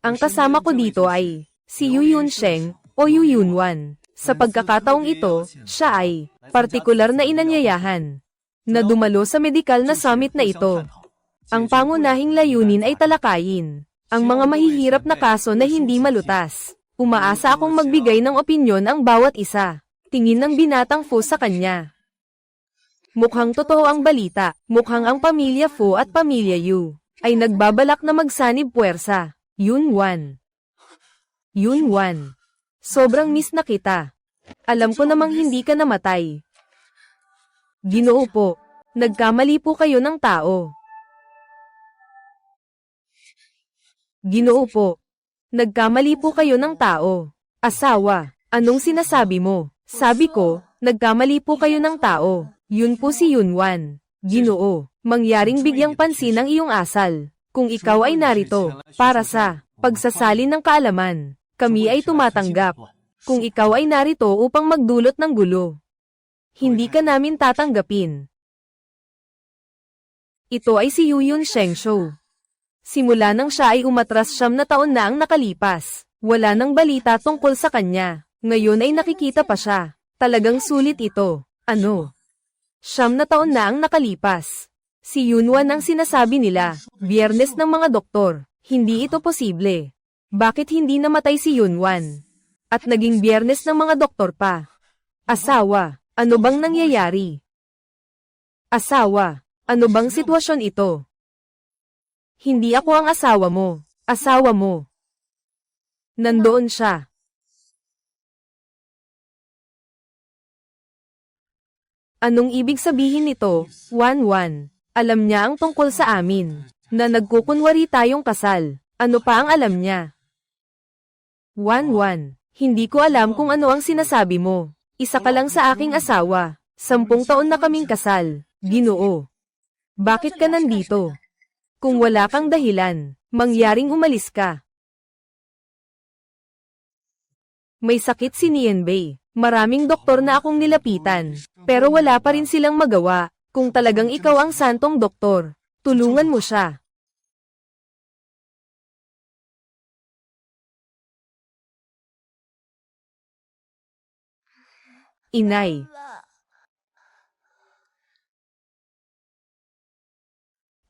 Ang kasama ko dito ay, si Yu Yunsheng, o Yu Yunwan. Sa pagkakataong ito, siya ay partikular na inanyayahan na dumalo sa medikal na summit na ito. Ang pangunahing layunin ay talakayin ang mga mahihirap na kaso na hindi malutas. Umaasa akong magbigay ng opinyon ang bawat isa. Tingin ng binatang Fu sa kanya. Mukhang totoo ang balita. Mukhang ang pamilya Fu at pamilya Yu ay nagbabalak na magsanib puwersa. Yunwan. Yunwan. Sobrang miss na kita. Alam ko namang hindi ka namatay. Ginoo po. Nagkamali po kayo ng tao. Ginoo po. Nagkamali po kayo ng tao. Asawa, anong sinasabi mo? Sabi ko, nagkamali po kayo ng tao. Yun po si Yunwan. Ginoo, mangyaring bigyang pansin ang iyong asal. Kung ikaw ay narito, para sa pagsasalin ng kaalaman, kami ay tumatanggap. Kung ikaw ay narito upang magdulot ng gulo, hindi ka namin tatanggapin. Ito ay si Yu Yun Shengshu. Simula nang siya ay umatras 9 na taon na ang nakalipas, wala nang balita tungkol sa kanya. Ngayon ay nakikita pa siya. Talagang sulit ito. Ano? 9 na taon na ang nakalipas. Si Yunwan ang sinasabi nila, Biyernes ng mga doktor. Hindi ito posible. Bakit hindi namatay si Yunwan? At naging Biyernes ng mga doktor pa. Asawa, ano bang nangyayari? Asawa, ano bang sitwasyon ito? Hindi ako ang asawa mo. Asawa mo. Nandoon siya. Anong ibig sabihin nito, Wanwan? Alam niya ang tungkol sa amin. Na nagkukunwari tayong kasal. Ano pa ang alam niya? Wanwan, hindi ko alam kung ano ang sinasabi mo. Isa ka lang sa aking asawa. 10 taon na kaming kasal. Ginoo. Bakit ka nandito? Kung wala kang dahilan, mangyaring umalis ka. May sakit si Nienbei. Maraming doktor na akong nilapitan, pero wala pa rin silang magawa. Kung talagang ikaw ang santong doktor, tulungan mo siya. Inay.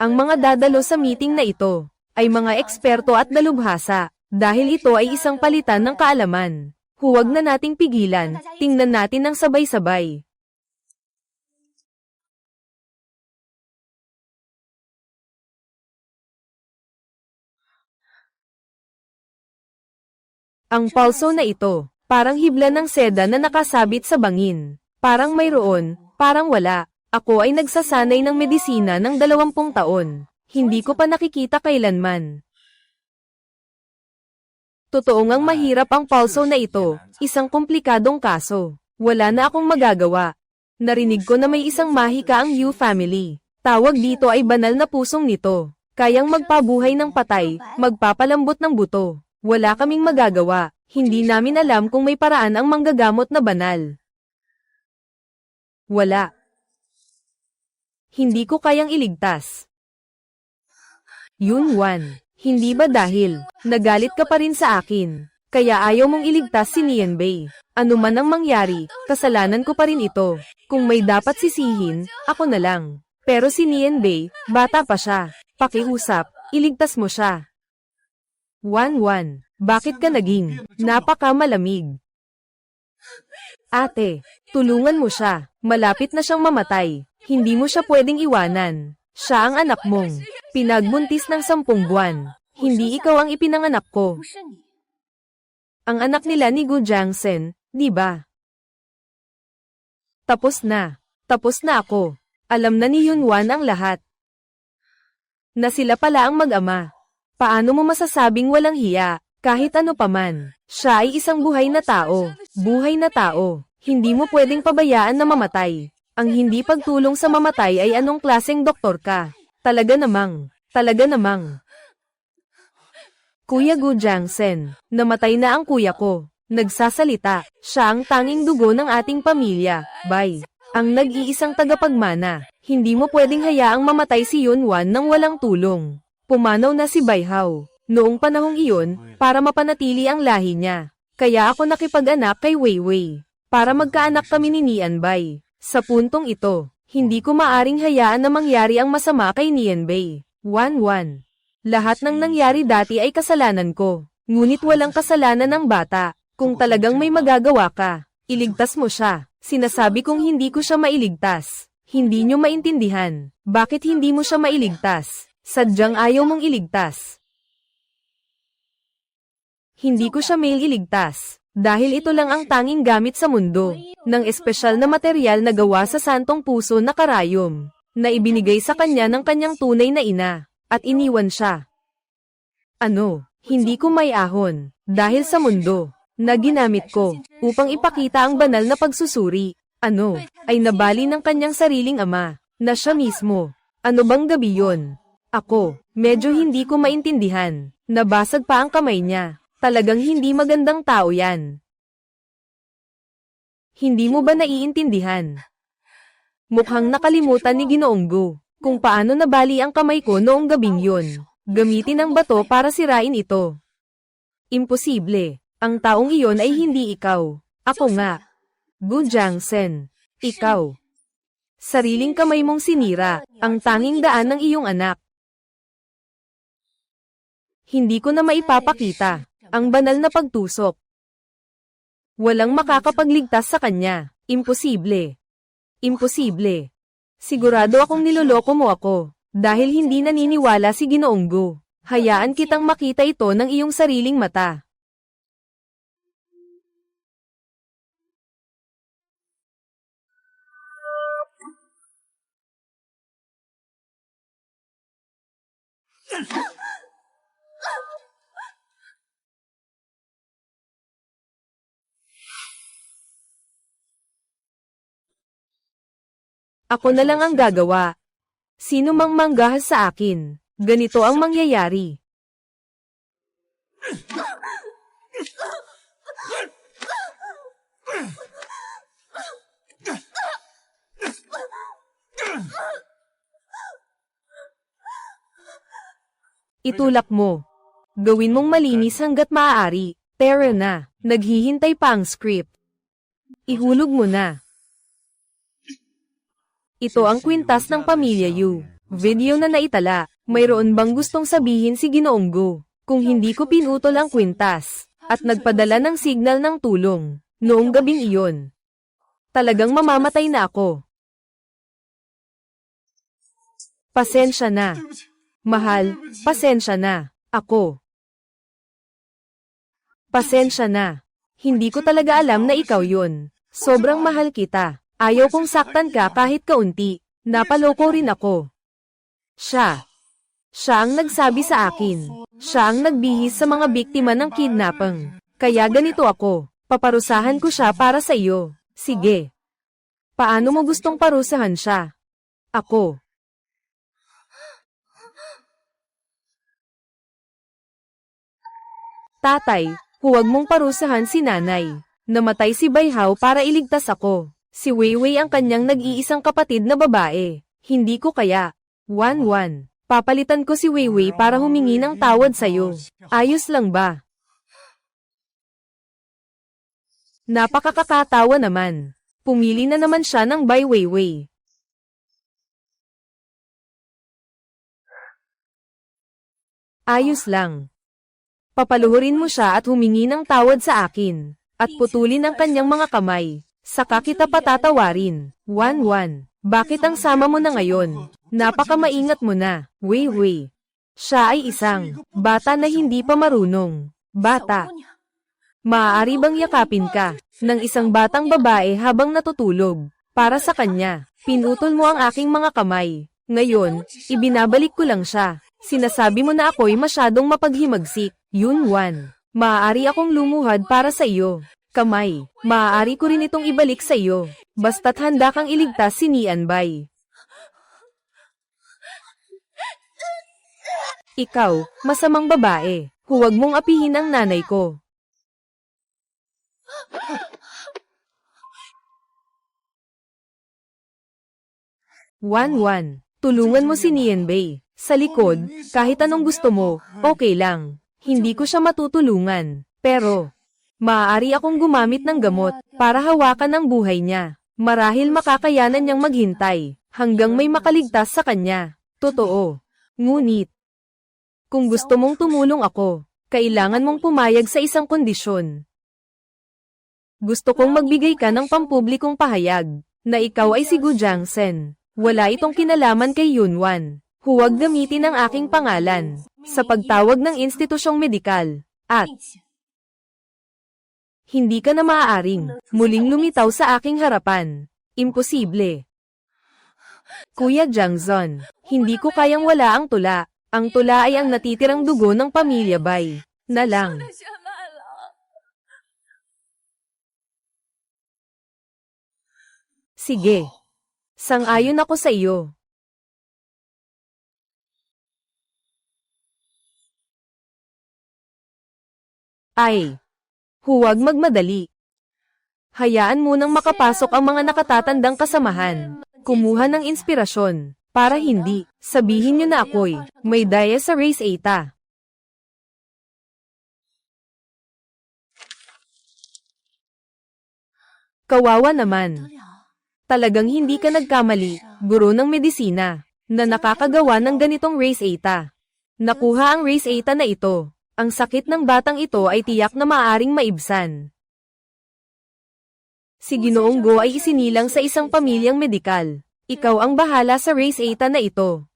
Ang mga dadalo sa meeting na ito ay mga eksperto at dalubhasa, dahil ito ay isang palitan ng kaalaman. Huwag na nating pigilan, tingnan natin ng sabay-sabay. Ang pulso na ito, parang hibla ng seda na nakasabit sa bangin. Parang mayroon, parang wala. Ako ay nagsasanay ng medisina ng 20 taon. Hindi ko pa nakikita kailanman. Totoo ngang mahirap ang pulso na ito, isang komplikadong kaso. Wala na akong magagawa. Narinig ko na may isang mahika ang Yu family. Tawag dito ay banal na pusong nito. Kayang magpabuhay ng patay, magpapalambot ng buto. Wala kaming magagawa. Hindi namin alam kung may paraan ang manggagamot na banal. Wala. Hindi ko kayang iligtas. Yunwan, hindi ba dahil nagalit ka pa rin sa akin, kaya ayaw mong iligtas si Nienbei? Ano man ang mangyari, kasalanan ko pa rin ito. Kung may dapat sisihin, ako na lang. Pero si Nienbei, bata pa siya. Pakiusap, iligtas mo siya. Wanwan, bakit ka naging napakamalamig? Ate, tulungan mo siya. Malapit na siyang mamatay. Hindi mo siya pwedeng iwanan. Siya ang anak mong pinagbuntis ng 10 buwan. Hindi ikaw ang ipinanganak ko. Ang anak nila ni Gu Jiangsen, di ba? Tapos na. Tapos na ako. Alam na ni Yunwan ang lahat. Na sila pala ang mag-ama. Paano mo masasabing walang hiya? Kahit ano paman, siya ay isang buhay na tao. Buhay na tao. Hindi mo pwedeng pabayaan na mamatay. Ang hindi pagtulong sa mamatay ay anong klaseng doktor ka? Talaga namang. Talaga namang. Kuya Gu Jiangsen, namatay na ang kuya ko. Nagsasalita, siya ang tanging dugo ng ating pamilya. Bye. Ang nag-iisang tagapagmana. Hindi mo pwedeng hayaang mamatay si Yunwan nang walang tulong. Pumanaw na si Bai Hao. Noong panahong iyon, para mapanatili ang lahi niya, Kaya ako nakipag-anak kay Weiwei. Para magkaanak kami ni Nianbay. Sa puntong ito, hindi ko maaring hayaan na mangyari ang masama kay Nianbay. 1-1. Lahat ng nangyari dati ay kasalanan ko. Ngunit walang kasalanan ng bata. Kung talagang may magagawa ka, iligtas mo siya. Sinasabi kong hindi ko siya mailigtas. Hindi nyo maintindihan. Bakit hindi mo siya mailigtas? Sadyang ayaw mong iligtas. Hindi ko siya iligtas. Dahil ito lang ang tanging gamit sa mundo, ng espesyal na material na gawa sa santong puso na karayom, na ibinigay sa kanya ng kanyang tunay na ina, at iniwan siya. Ano, hindi ko may ahon, dahil sa mundo, na ginamit ko, upang ipakita ang banal na pagsusuri, ano, ay nabali ng kanyang sariling ama, na siya mismo. Ano bang gabi yon? Ako, medyo hindi ko maintindihan, nabasag pa ang kamay niya. Talagang hindi magandang tao yan. Hindi mo ba naiintindihan? Mukhang nakalimutan ni Ginoong Go kung paano nabali ang kamay ko noong gabing yun. Gamitin ang bato para sirain ito. Imposible. Ang taong iyon ay hindi ikaw. Ako nga. Gu Jiangsen. Ikaw. Sariling kamay mong sinira, ang tanging daan ng iyong anak. Hindi ko na maipapakita ang banal na pagtusok. Walang makakapagligtas sa kanya. Imposible. Imposible. Sigurado akong niloloko mo ako, dahil hindi naniniwala si Ginoong Go. Hayaan kitang makita ito ng iyong sariling mata. Ako na lang ang gagawa. Sino mang manggahas sa akin, ganito ang mangyayari. Itulak mo. Gawin mong malinis hanggat maaari. Tara na, naghihintay pa ang script. Ihulog mo na. Ito ang kwintas ng pamilya Yu. Video na naitala. Mayroon bang gustong sabihin si Ginoong Go? Kung hindi ko pinutol ang kwintas, at nagpadala ng signal ng tulong, noong gabing iyon. Talagang mamamatay na ako. Pasensya na. Mahal, pasensya na. Ako. Pasensya na. Hindi ko talaga alam na ikaw yun. Sobrang mahal kita. Ayaw kong saktan ka kahit kaunti. Napaloko rin ako. Siya. Siya ang nagsabi sa akin. Siya ang nagbihis sa mga biktima ng kidnapping. Kaya ganito ako. Paparusahan ko siya para sa iyo. Sige. Paano mo gustong parusahan siya? Ako. Tatay, huwag mong parusahan si nanay. Namatay si Baihao para iligtas ako. Si Weiwei ang kanyang nag-iisang kapatid na babae. Hindi ko kaya. 1-1. Papalitan ko si Weiwei para humingi ng tawad sa'yo. Ayos lang ba? Napakakatawa naman. Pumili na naman siya ng Bai Weiwei. Ayos lang. Papaluhurin mo siya at humingi ng tawad sa akin. At putulin ang kanyang mga kamay. Saka kita patatawarin. 1-1. Bakit ang sama mo na ngayon? Napakamaingat mo na, Weiwei. Siya ay isang bata na hindi pa marunong. Bata. Maaari bang yakapin ka ng isang batang babae habang natutulog? Para sa kanya, pinutol mo ang aking mga kamay. Ngayon, ibinabalik ko lang siya. Sinasabi mo na ako'y masyadong mapaghimagsik. Yun-1. Maaari akong lumuhad para sa iyo. Kamay, maaari ko rin itong ibalik sa iyo. Basta't handa kang iligtas si Nianbay. Ikaw, masamang babae. Huwag mong apihin ang nanay ko. Wan, tulungan mo si Nianbay. Sa likod, kahit anong gusto mo, okay lang. Hindi ko siya matutulungan. Pero, Maaari akong gumamit ng gamot para hawakan ang buhay niya. Marahil makakayanan niyang maghintay hanggang may makaligtas sa kanya. Totoo. Ngunit, kung gusto mong tumulong ako, kailangan mong pumayag sa isang kondisyon. Gusto kong magbigay ka ng pampublikong pahayag na ikaw ay si Gu Jiangsen. Wala itong kinalaman kay Yunwan. Huwag gamitin ang aking pangalan sa pagtawag ng institusyong medikal at hindi ka na maaaring muling lumitaw sa aking harapan. Imposible. Kuya Jiangzon, hindi ko kayang wala ang tula. Ang tula ay ang natitirang dugo ng pamilya Bai na lang. Sige. Sang-ayon ako sa iyo. Ay. Huwag magmadali. Hayaan munang makapasok ang mga nakatatandang kasamahan. Kumuha ng inspirasyon. Para hindi, sabihin niyo na ako'y may daya sa race Eta. Kawawa naman. Talagang hindi ka nagkamali, guro ng medisina, na nakakagawa ng ganitong race Eta. Nakuha ang race Eta na ito. Ang sakit ng batang ito ay tiyak na maaaring maibsan. Si Ginoong Go ay isinilang sa isang pamilyang medikal. Ikaw ang bahala sa race Eta na ito.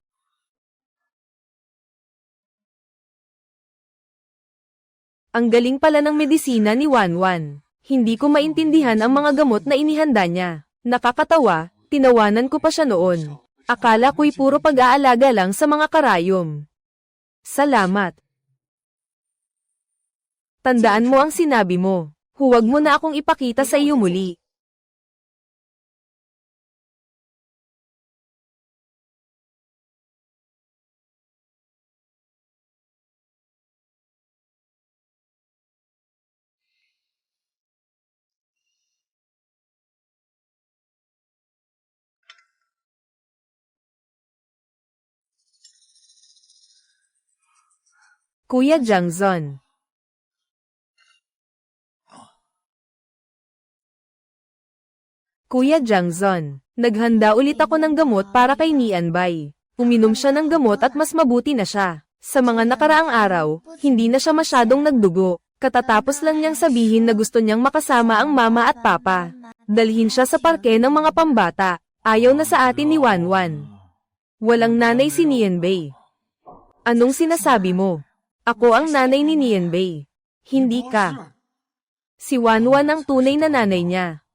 Ang galing pala ng medisina ni Wanwan. Hindi ko maintindihan ang mga gamot na inihanda niya. Nakakatawa, tinawanan ko pa siya noon. Akala ko'y puro pag-aalaga lang sa mga karayom. Salamat. Tandaan mo ang sinabi mo. Huwag mo na akong ipakita sa iyo muli. Kuya Jiangzon. Kuya Jiangzon, naghanda ulit ako ng gamot para kay Nianbay. Uminom siya ng gamot at mas mabuti na siya. Sa mga nakaraang araw, hindi na siya masyadong nagdugo. Katatapos lang niyang sabihin na gusto niyang makasama ang mama at papa. Dalhin siya sa parke ng mga pambata. Ayaw na sa atin ni Wanwan. Walang nanay si Nianbay. Anong sinasabi mo? Ako ang nanay ni Nianbay. Hindi ka. Si Wanwan ang tunay na nanay niya.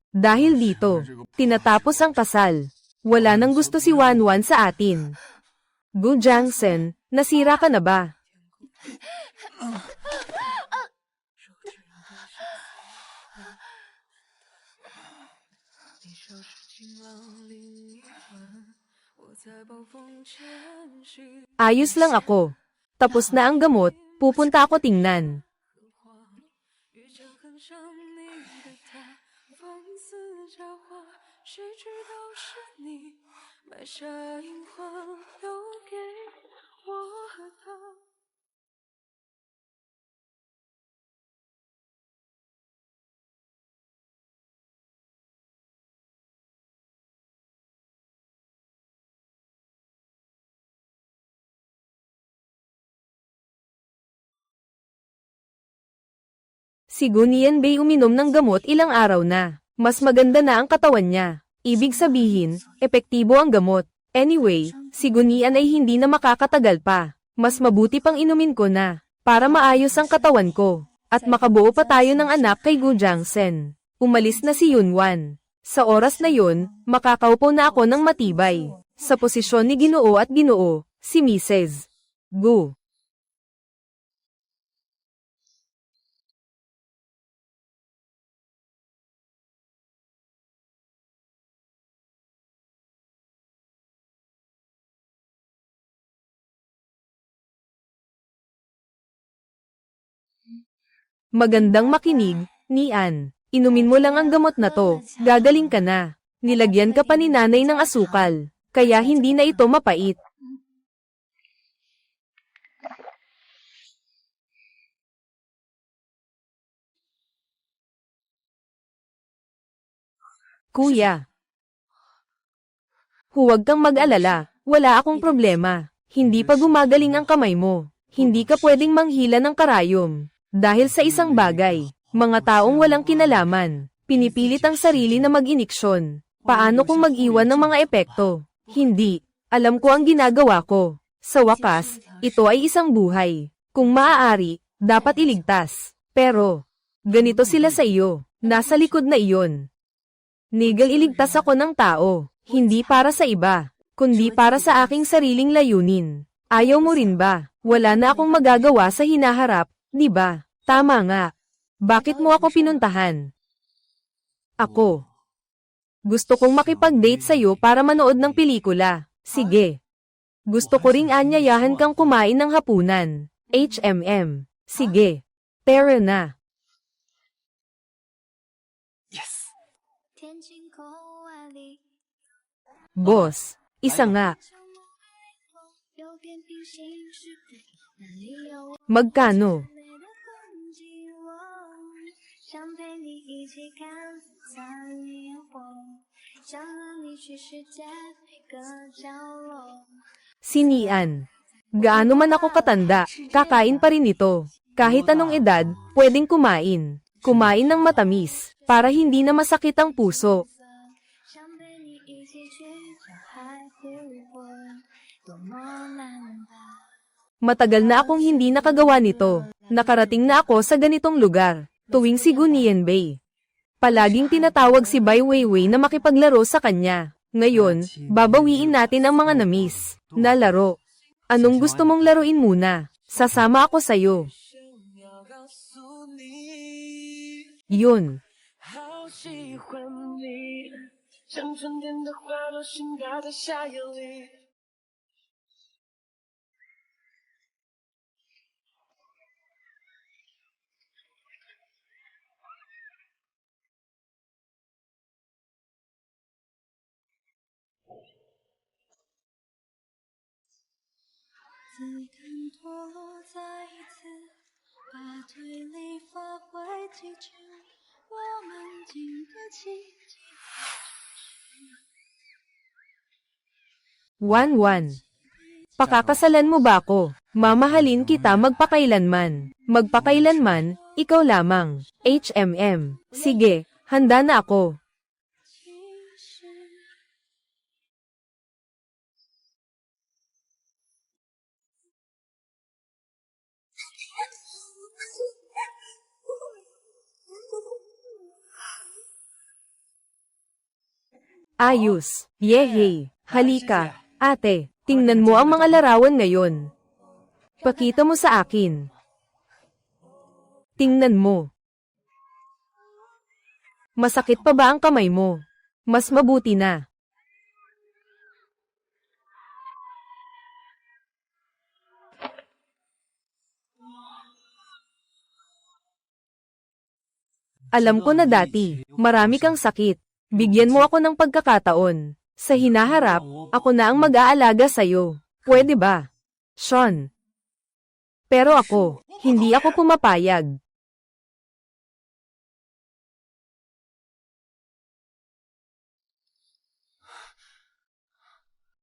Dahil dito, tinatapos ang kasal. Wala nang gusto si Wanwan sa atin. Gu Jiangsen, nasira ka na ba? Ayos lang ako. Tapos na ang gamot, pupunta ako tingnan. Si Gu Nianbay uminom ng gamot ilang araw na. Mas maganda na ang katawan niya. Ibig sabihin, epektibo ang gamot. Anyway, si Gu Nian ay hindi na makakatagal pa. Mas mabuti pang inumin ko na, para maayos ang katawan ko. At makabuo pa tayo ng anak kay Gu Jiangsen. Umalis na si Yunwan. Sa oras na yun, makakaupo na ako ng matibay. Sa posisyon ni Ginoo at Ginoo, si Mrs. Gu. Magandang makinig, Nian. Inumin mo lang ang gamot na to, gagaling ka na. Nilagyan ka pa ni nanay ng asukal. kaya hindi na ito mapait. Kuya, huwag kang mag-alala, wala akong problema. Hindi pa gumagaling ang kamay mo. Hindi ka pwedeng manghila ng karayom. Dahil sa isang bagay, mga taong walang kinalaman, pinipilit ang sarili na mag-iniksyon. Paano kung mag-iwan ng mga epekto? Hindi. Alam ko ang ginagawa ko. Sa wakas, ito ay isang buhay. Kung maaari, dapat iligtas. Pero, ganito sila sa iyo. Nasa likod na iyon. Nigel, iligtas ako ng tao. Hindi para sa iba, kundi para sa aking sariling layunin. Ayaw mo rin ba? Wala na akong magagawa sa hinaharap, di ba? Tama nga. Bakit mo ako pinuntahan? Ako. Gusto kong makipag-date sa'yo para manood ng pelikula. Sige. Gusto ko ring anyayahan kang kumain ng hapunan. HMM. Sige. Tara na. 天晴口万里， Boss, isa nga. 有点平行时空，哪里有我 Magkano? 美的风景我想陪你一起看璀璨烟火，想和你去世界每个角落。 Sinian. Gaano man ako katanda, kakain pa rin ito. Kahit anong edad, pwedeng kumain. Kumain ng matamis, para hindi na masakit ang puso. 想陪你一起去找海湖泊，多么难吧。 Matagal na akong hindi nakagawa nito. Nakarating na ako sa ganitong lugar, tuwing si Gunian Bay. Palaging tinatawag si Bai Weiwei na makipaglaro sa kanya. Ngayon, babawiin natin ang mga namis na laro. Anong gusto mong laruin muna? Sasama ako sa'yo. Yun. 好喜欢你，像春天的花朵盛开在夏夜里。子弹脱落再一次，把推理发挥极致，我们经得起击。 Wan. Pakakasalan mo ba ako? Mamahalin kita magpakailanman. Magpakailanman, ikaw lamang. HMM. Sige, handa na ako. 其实 Ayos. Yehey. Halika. Ate, tingnan mo ang mga larawan ngayon. Pakita mo sa akin. Tingnan mo. Masakit pa ba ang kamay mo? Mas mabuti na. Alam ko na dati, marami kang sakit. Bigyan mo ako ng pagkakataon. Sa hinaharap, ako na ang mag-aalaga sa'yo. Pwede ba? Sean. Pero ako, hindi ako pumapayag.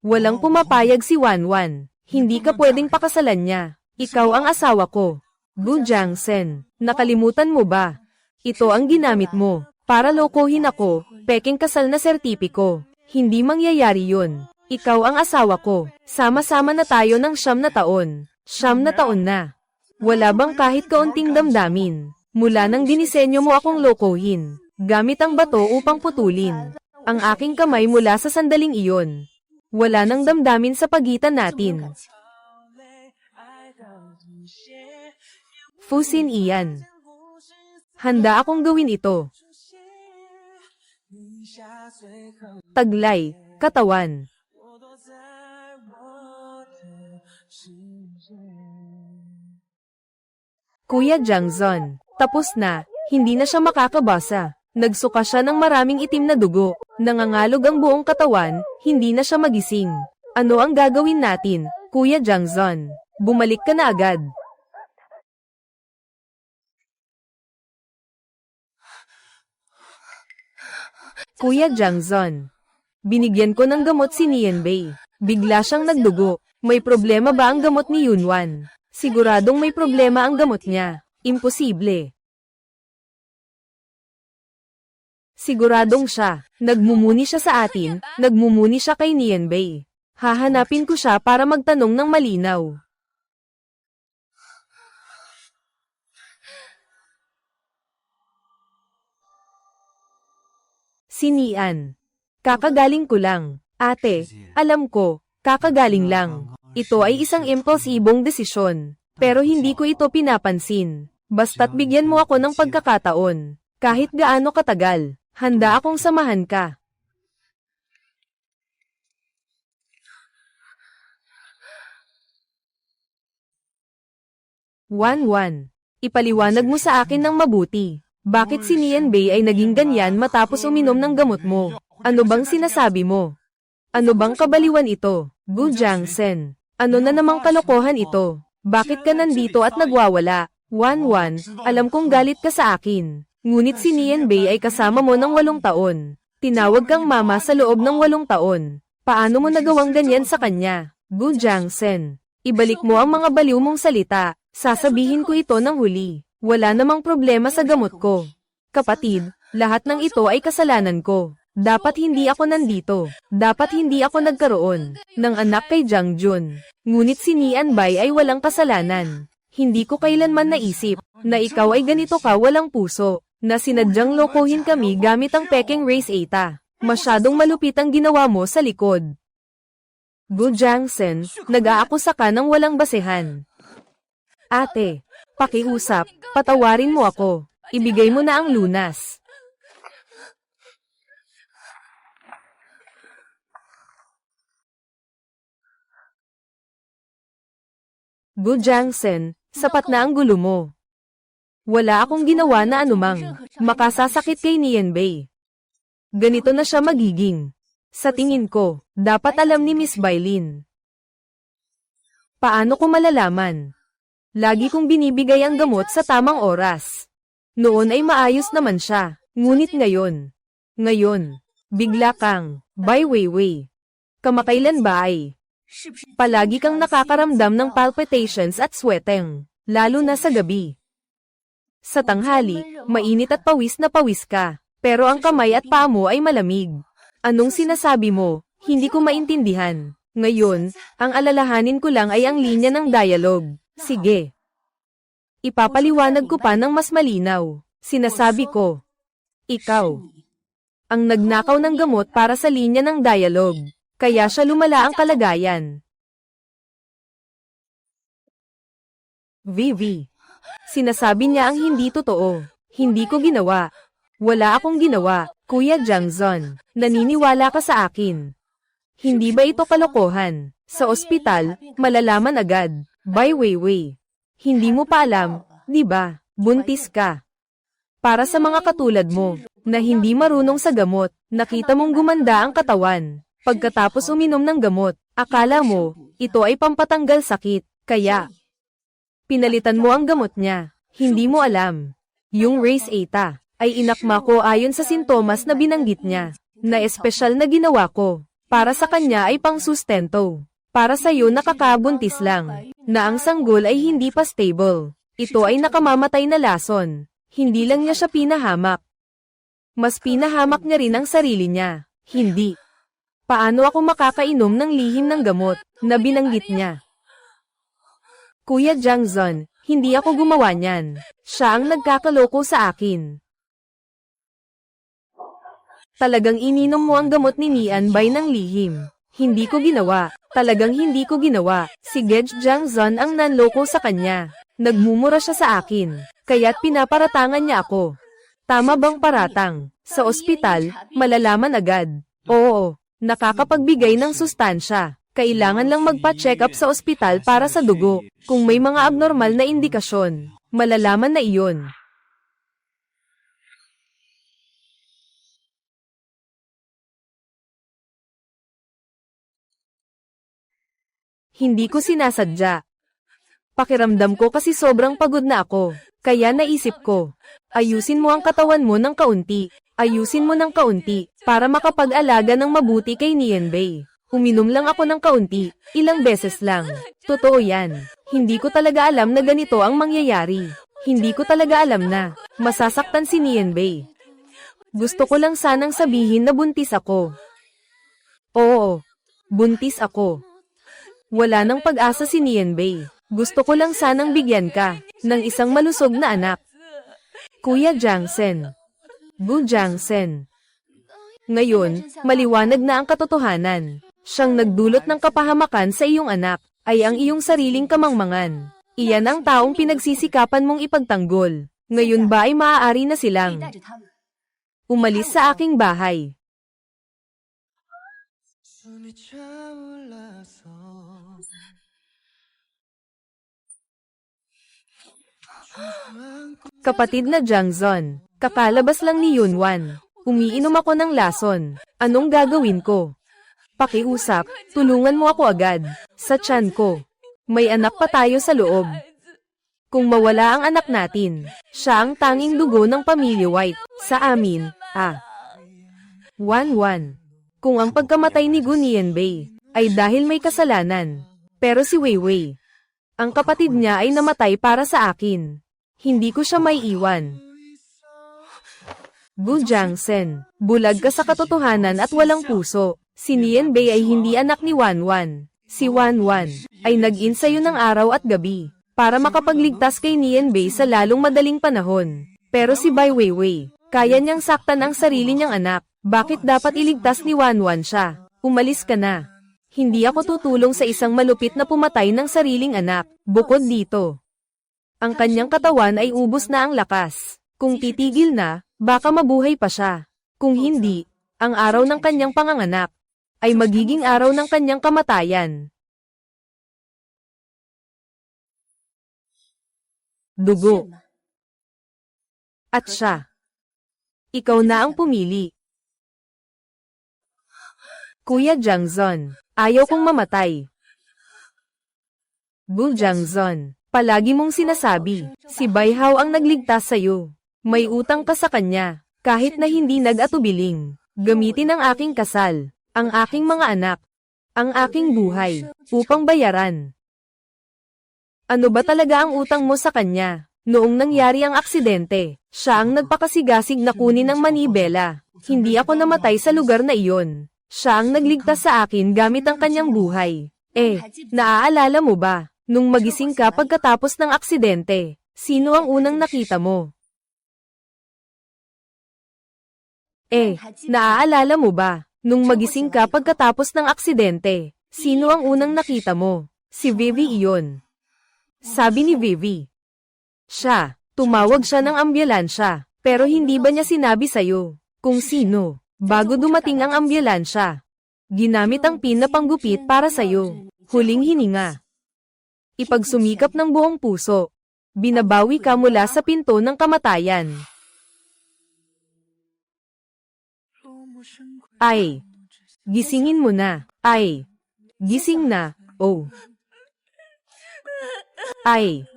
Walang pumapayag si Wanwan. Hindi ka pwedeng pakasalan niya. Ikaw ang asawa ko. Bu Jiangsen, nakalimutan mo ba? Ito ang ginamit mo para lokohin ako, peking kasal na sertipiko. Hindi mangyayari yun. Ikaw ang asawa ko. Sama-sama na tayo ng 9 na taon. 9 na taon na. Wala bang kahit kaunting damdamin? Mula nang dinisenyo mo akong lokohin, gamit ang bato upang putulin ang aking kamay mula sa sandaling iyon. Wala nang damdamin sa pagitan natin. Fusin iyan. Handa akong gawin ito. Taglay, katawan. Kuya Jiangzon, tapos na, hindi na siya makakabasa. Nagsuka siya ng maraming itim na dugo. Nangangalog ang buong katawan, hindi na siya magising. Ano ang gagawin natin, Kuya Jangzon? Bumalik ka na agad. Kuya Jangzon. Binigyan ko ng gamot si Nianbei. Bigla siyang nagdugo. May problema ba ang gamot ni Yunwan? Siguradong may problema ang gamot niya. Imposible. Siguradong siya. Nagmumuni siya sa atin, nagmumuni siya kay Nianbei. Hahanapin ko siya para magtanong ng malinaw. Si Nian. Kakagaling ko lang. Ate, alam ko, kakagaling lang. Ito ay isang impulsibong desisyon. Pero hindi ko ito pinapansin. Basta't bigyan mo ako ng pagkakataon. Kahit gaano katagal, handa akong samahan ka. Wan. Ipaliwanag mo sa akin ng mabuti. Bakit si Nianbei ay naging ganyan matapos uminom ng gamot mo? Ano bang sinasabi mo? Ano bang kabaliwan ito? Gu Jiangsen. Ano na namang kalokohan ito? Bakit ka nandito at nagwawala? Wan, alam kong galit ka sa akin. Ngunit si Nianbei ay kasama mo ng 8 taon. Tinawag kang mama sa loob ng 8 taon. Paano mo nagawang ganyan sa kanya? Gu Jiangsen. Ibalik mo ang mga baliw mong salita. Sasabihin ko ito ng huli. Wala namang problema sa gamot ko. Kapatid, lahat ng ito ay kasalanan ko. Dapat hindi ako nandito. Dapat hindi ako nagkaroon ng anak kay Jiang Jun. Ngunit si Nianbei ay walang kasalanan. Hindi ko kailanman naisip na ikaw ay ganito ka walang puso, na sinadyang lokohin kami gamit ang pekeng race eta. Masyadong malupit ang ginawa mo sa likod. Gu Jiangsen, nag-aakusa ka ng walang basehan. Ate, pakiusap, patawarin mo ako. Ibigay mo na ang lunas. Gu Jiangsen, sapat na ang gulo mo. Wala akong ginawa na anumang makasasakit kay Nianbei. Ganito na siya magiging. Sa tingin ko, dapat alam ni Miss Bailin. Paano ko malalaman? Lagi kong binibigay ang gamot sa tamang oras. Noon ay maayos naman siya, ngunit ngayon, bigla kang, Bai Weiwei. Kamakailan ba ay? Palagi kang nakakaramdam ng palpitations at sweating, lalo na sa gabi. Sa tanghali, mainit at pawis na pawis ka, pero ang kamay at paa mo ay malamig. Anong sinasabi mo? Hindi ko maintindihan. Ngayon, ang alalahanin ko lang ay ang linya ng dialogue. Sige. Ipapaliwanag ko pa ng mas malinaw. Sinasabi ko. Ikaw. Ang nagnakaw ng gamot para sa linya ng dialogue. Kaya siya lumala ang kalagayan. Vivi. Sinasabi niya ang hindi totoo. Hindi ko ginawa. Wala akong ginawa, Kuya Jangzon. Naniniwala ka sa akin. Hindi ba ito kalokohan? Sa ospital, malalaman agad. Bai Weiwei. Hindi mo pa alam, di ba? Buntis ka. Para sa mga katulad mo, na hindi marunong sa gamot, nakita mong gumanda ang katawan. Pagkatapos uminom ng gamot, akala mo, ito ay pampatanggal sakit, kaya pinalitan mo ang gamot niya. Hindi mo alam. Yung race eta ay inakma ko ayon sa sintomas na binanggit niya, na espesyal na ginawa ko. Para sa kanya ay pang-sustento. Para sa'yo nakakabuntis lang, na ang sanggol ay hindi pa stable. Ito ay nakamamatay na lason. Hindi lang niya siya pinahamak. Mas pinahamak niya rin ang sarili niya. Hindi. Paano ako makakainom ng lihim ng gamot na binanggit niya? Kuya Jangzon, hindi ako gumawa niyan. Siya ang nagkakaloko sa akin. Talagang ininom mo ang gamot ni Nianbei ng lihim. Hindi ko ginawa. Talagang hindi ko ginawa. Si Gej Jangzon ang nanloko sa kanya. Nagmumura siya sa akin. Kaya't pinaparatangan niya ako. Tama bang paratang? Sa ospital, malalaman agad. Oo, nakakapagbigay ng sustansya. Kailangan lang magpa-check up sa ospital para sa dugo. Kung may mga abnormal na indikasyon, malalaman na iyon. Hindi ko sinasadya. Pakiramdam ko kasi sobrang pagod na ako. Kaya naisip ko, ayusin mo ang katawan mo ng kaunti. Ayusin mo ng kaunti, para makapag-alaga ng mabuti kay Nienbei. Uminom lang ako ng kaunti, ilang beses lang. Totoo yan. Hindi ko talaga alam na ganito ang mangyayari. Hindi ko talaga alam na masasaktan si Nienbei. Gusto ko lang sanang sabihin na buntis ako. Oo, buntis ako. Wala nang pag-asa si Nienbei. Gusto ko lang sanang bigyan ka ng isang malusog na anak. Kuya Jiangsen. Bu Jiangsen. Ngayon, maliwanag na ang katotohanan. Siyang nagdulot ng kapahamakan sa iyong anak, ay ang iyong sariling kamangmangan. Iyan ang taong pinagsisikapan mong ipagtanggol. Ngayon ba ay maaari na silang umalis sa aking bahay? Kapatid na Jiangzon, kakalabas lang ni Yunwan. Umiinom ako ng lason. Anong gagawin ko? Pakiusap, tulungan mo ako agad. Sa tiyan ko. May anak pa tayo sa loob. Kung mawala ang anak natin, siya ang tanging dugo ng pamilya White. Sa amin, Wanwan. Kung ang pagkamatay ni Gu Nienbei ay dahil may kasalanan. Pero si Weiwei, ang kapatid niya ay namatay para sa akin. Hindi ko siya may iwan. Bu Jiangsen, bulag ka sa katotohanan at walang puso. Si Nienbei ay hindi anak ni Wanwan. Si Wanwan ay nag-in sa'yo ng araw at gabi para makapagligtas kay Nienbei sa lalong madaling panahon. Pero si Bai Weiwei, kaya niyang saktan ang sarili niyang anak. Bakit dapat iligtas ni Wanwan siya? Umalis ka na. Hindi ako tutulong sa isang malupit na pumatay ng sariling anak. Bukod dito, ang kanyang katawan ay ubos na ang lakas. Kung titigil na, baka mabuhay pa siya. Kung hindi, ang araw ng kanyang panganganak ay magiging araw ng kanyang kamatayan. Dugo. At siya. Ikaw na ang pumili. Kuya Jiangzon, ayaw kong mamatay. Bu Jiangzon, palagi mong sinasabi, si Baihao ang nagligtas sa'yo. May utang ka sa kanya, kahit na hindi nag-atubiling. Gamitin ang aking kasal, ang aking mga anak, ang aking buhay, upang bayaran. Ano ba talaga ang utang mo sa kanya? Noong nangyari ang aksidente, siya ang nagpakasigasig na kunin ang manibela. Hindi ako namatay sa lugar na iyon. Siya ang nagligtas sa akin gamit ang kanyang buhay. Naaalala mo ba, nung magising ka pagkatapos ng aksidente, sino ang unang nakita mo? Naaalala mo ba, nung magising ka pagkatapos ng aksidente, sino ang unang nakita mo? Si Vivi iyon. Sabi ni Vivi. Siya, tumawag siya ng ambulansya, pero hindi ba niya sinabi sa'yo kung sino? Bago dumating ang ambulansya, ginamit ang pin na panggupit para sa'yo. Huling hininga. Ipagsumikap ng buong puso. Binabawi ka mula sa pinto ng kamatayan. Ay, gisingin mo na. Ay, gising na. Oh. Ay.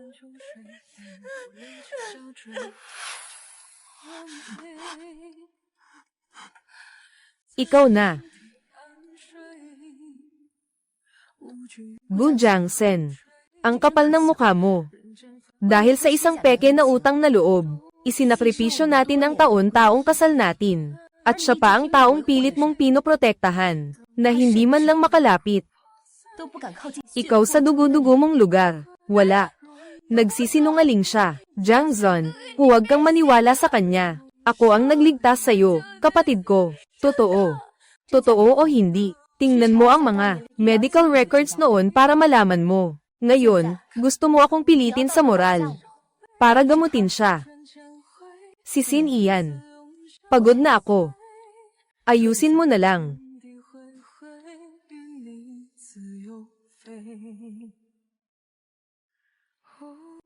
Ikaw na. Bu Jiangsen, ang kapal ng mukha mo. Dahil sa isang peke na utang na loob, isinakripisyo natin ang taon-taong kasal natin. At siya pa ang taong pilit mong pinoprotektahan, na hindi man lang makalapit. Ikaw sa dugo-dugo mong lugar, wala. Nagsisinungaling siya. Jiangzon, huwag kang maniwala sa kanya. Ako ang nagligtas sa'yo, kapatid ko. Totoo. Totoo o hindi, tingnan mo ang mga medical records noon para malaman mo. Ngayon, gusto mo akong pilitin sa moral. Para gamutin siya. Si Sin Ian. Pagod na ako. Ayusin mo na lang.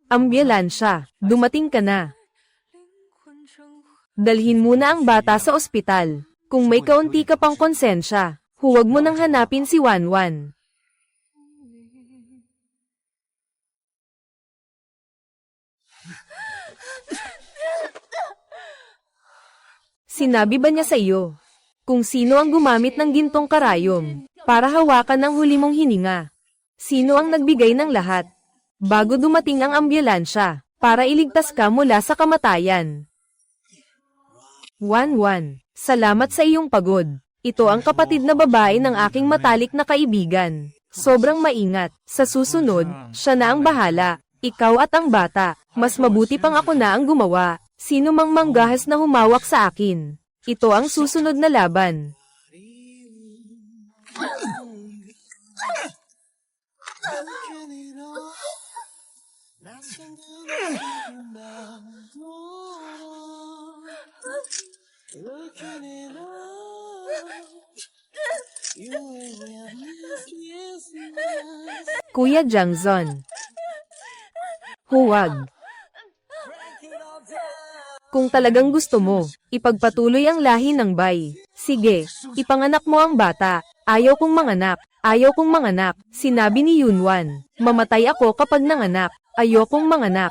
Ambulansya, dumating ka na. Dalhin muna ang bata sa ospital. Kung may kaunti ka pang konsensya, huwag mo nang hanapin si Wanwan. Sinabi ba niya sa iyo kung sino ang gumamit ng gintong karayom para hawakan ng huli mong hininga? Sino ang nagbigay ng lahat bago dumating ang ambulansya para iligtas ka mula sa kamatayan? 1-1. Salamat sa iyong pagod. Ito ang kapatid na babae ng aking matalik na kaibigan. Sobrang maingat. Sa susunod, siya na ang bahala. Ikaw at ang bata. Mas mabuti pang ako na ang gumawa. Sino mang manggahas na humawak sa akin. Ito ang susunod na laban. Kuya Jangzon. Huwag. Kung talagang gusto mo, ipagpatuloy ang lahi ng Bai. Sige, ipanganak mo ang bata. Ayaw kong manganak. Ayaw kong manganak. Sinabi ni Yunwan. Mamatay ako kapag nanganak. Ayaw kong manganak.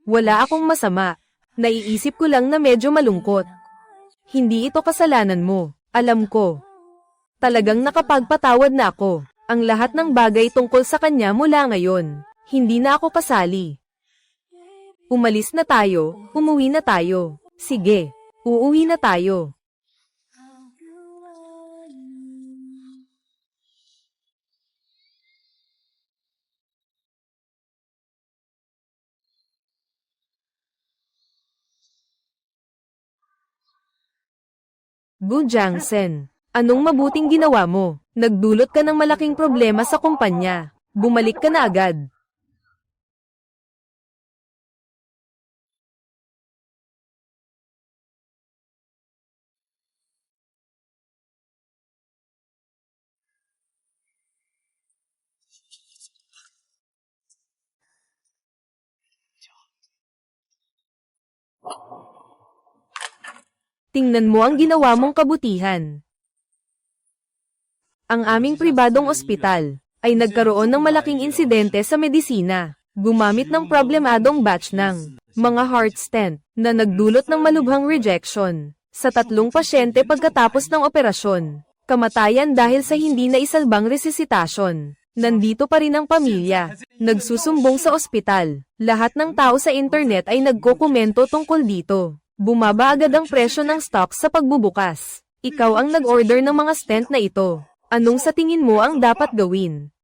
Wala akong masama. Naiisip ko lang na medyo malungkot. Hindi ito kasalanan mo. Alam ko. Talagang nakapagpatawad na ako. Ang lahat ng bagay tungkol sa kanya mula ngayon. Hindi na ako kasali. Umalis na tayo. Umuwi na tayo. Sige. Uuwi na tayo. Gu Jangsen, anong mabuting ginawa mo? Nagdulot ka ng malaking problema sa kumpanya. Bumalik ka na agad. Tingnan mo ang ginawa mong kabutihan. Ang aming pribadong ospital ay nagkaroon ng malaking insidente sa medisina. Gumamit ng problemadong batch ng mga heart stent na nagdulot ng malubhang rejection sa 3 pasyente pagkatapos ng operasyon. Kamatayan dahil sa hindi na isalbang resuscitation. Nandito pa rin ang pamilya. Nagsusumbong sa ospital. Lahat ng tao sa internet ay nagkokomento tungkol dito. Bumaba agad ang presyo ng stock sa pagbubukas. Ikaw ang nag-order ng mga stent na ito. Anong sa tingin mo ang dapat gawin?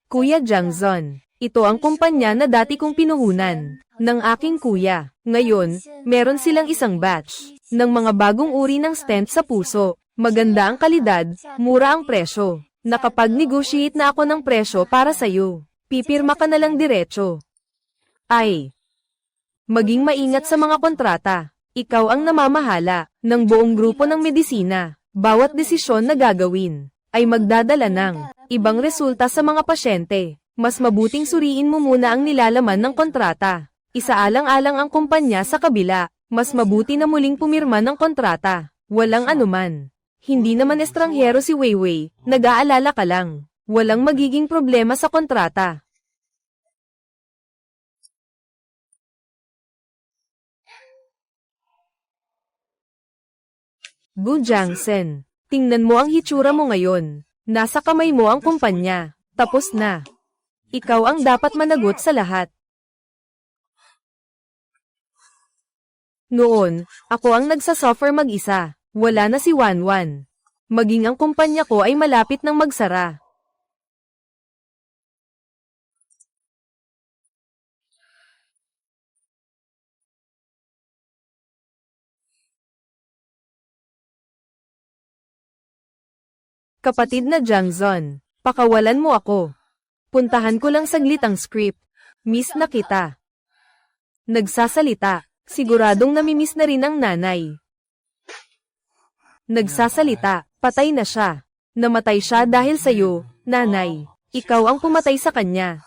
Kuya Jangzon, ito ang kumpanya na dati kong pinuhunan ng aking kuya. Ngayon, meron silang isang batch ng mga bagong uri ng stent sa puso. Maganda ang kalidad, mura ang presyo. Nakapag-negotiate na ako ng presyo para sa'yo. Pipirma ka na lang diretso. Ay, maging maingat sa mga kontrata. Ikaw ang namamahala ng buong grupo ng medisina. Bawat desisyon na gagawin ay magdadala ng ibang resulta sa mga pasyente. Mas mabuting suriin mo muna ang nilalaman ng kontrata. Isaalang-alang ang kumpanya sa kabila. Mas mabuti na muling pumirma ng kontrata. Walang anuman. Hindi naman estranghero si Weiwei. Nag-aalala ka lang. Walang magiging problema sa kontrata. Gu Jiangsen, tingnan mo ang hitsura mo ngayon. Nasa kamay mo ang kumpanya. Tapos na. Ikaw ang dapat managot sa lahat. Noon, ako ang nagsasuffer mag-isa. Wala na si Wanwan. Maging ang kumpanya ko ay malapit ng magsara. Kapatid na Jiangzon, pakawalan mo ako. Puntahan ko lang saglit ang script. Miss na kita. Nagsasalita, siguradong namimiss na rin ang nanay. Nagsasalita, patay na siya. Namatay siya dahil sa'yo, nanay. Ikaw ang pumatay sa kanya.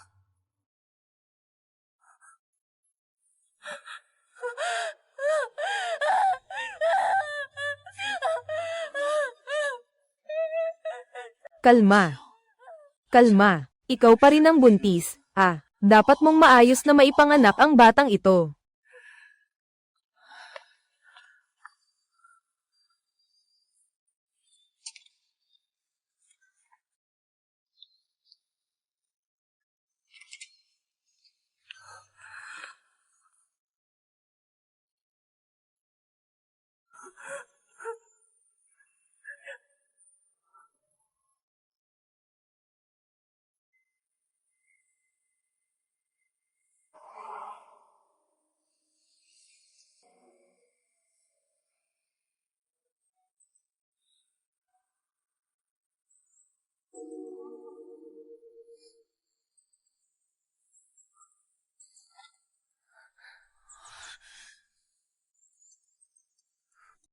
Kalma. Kalma. Ikaw pa rin ang buntis. Dapat mong maayos na maipanganak ang batang ito.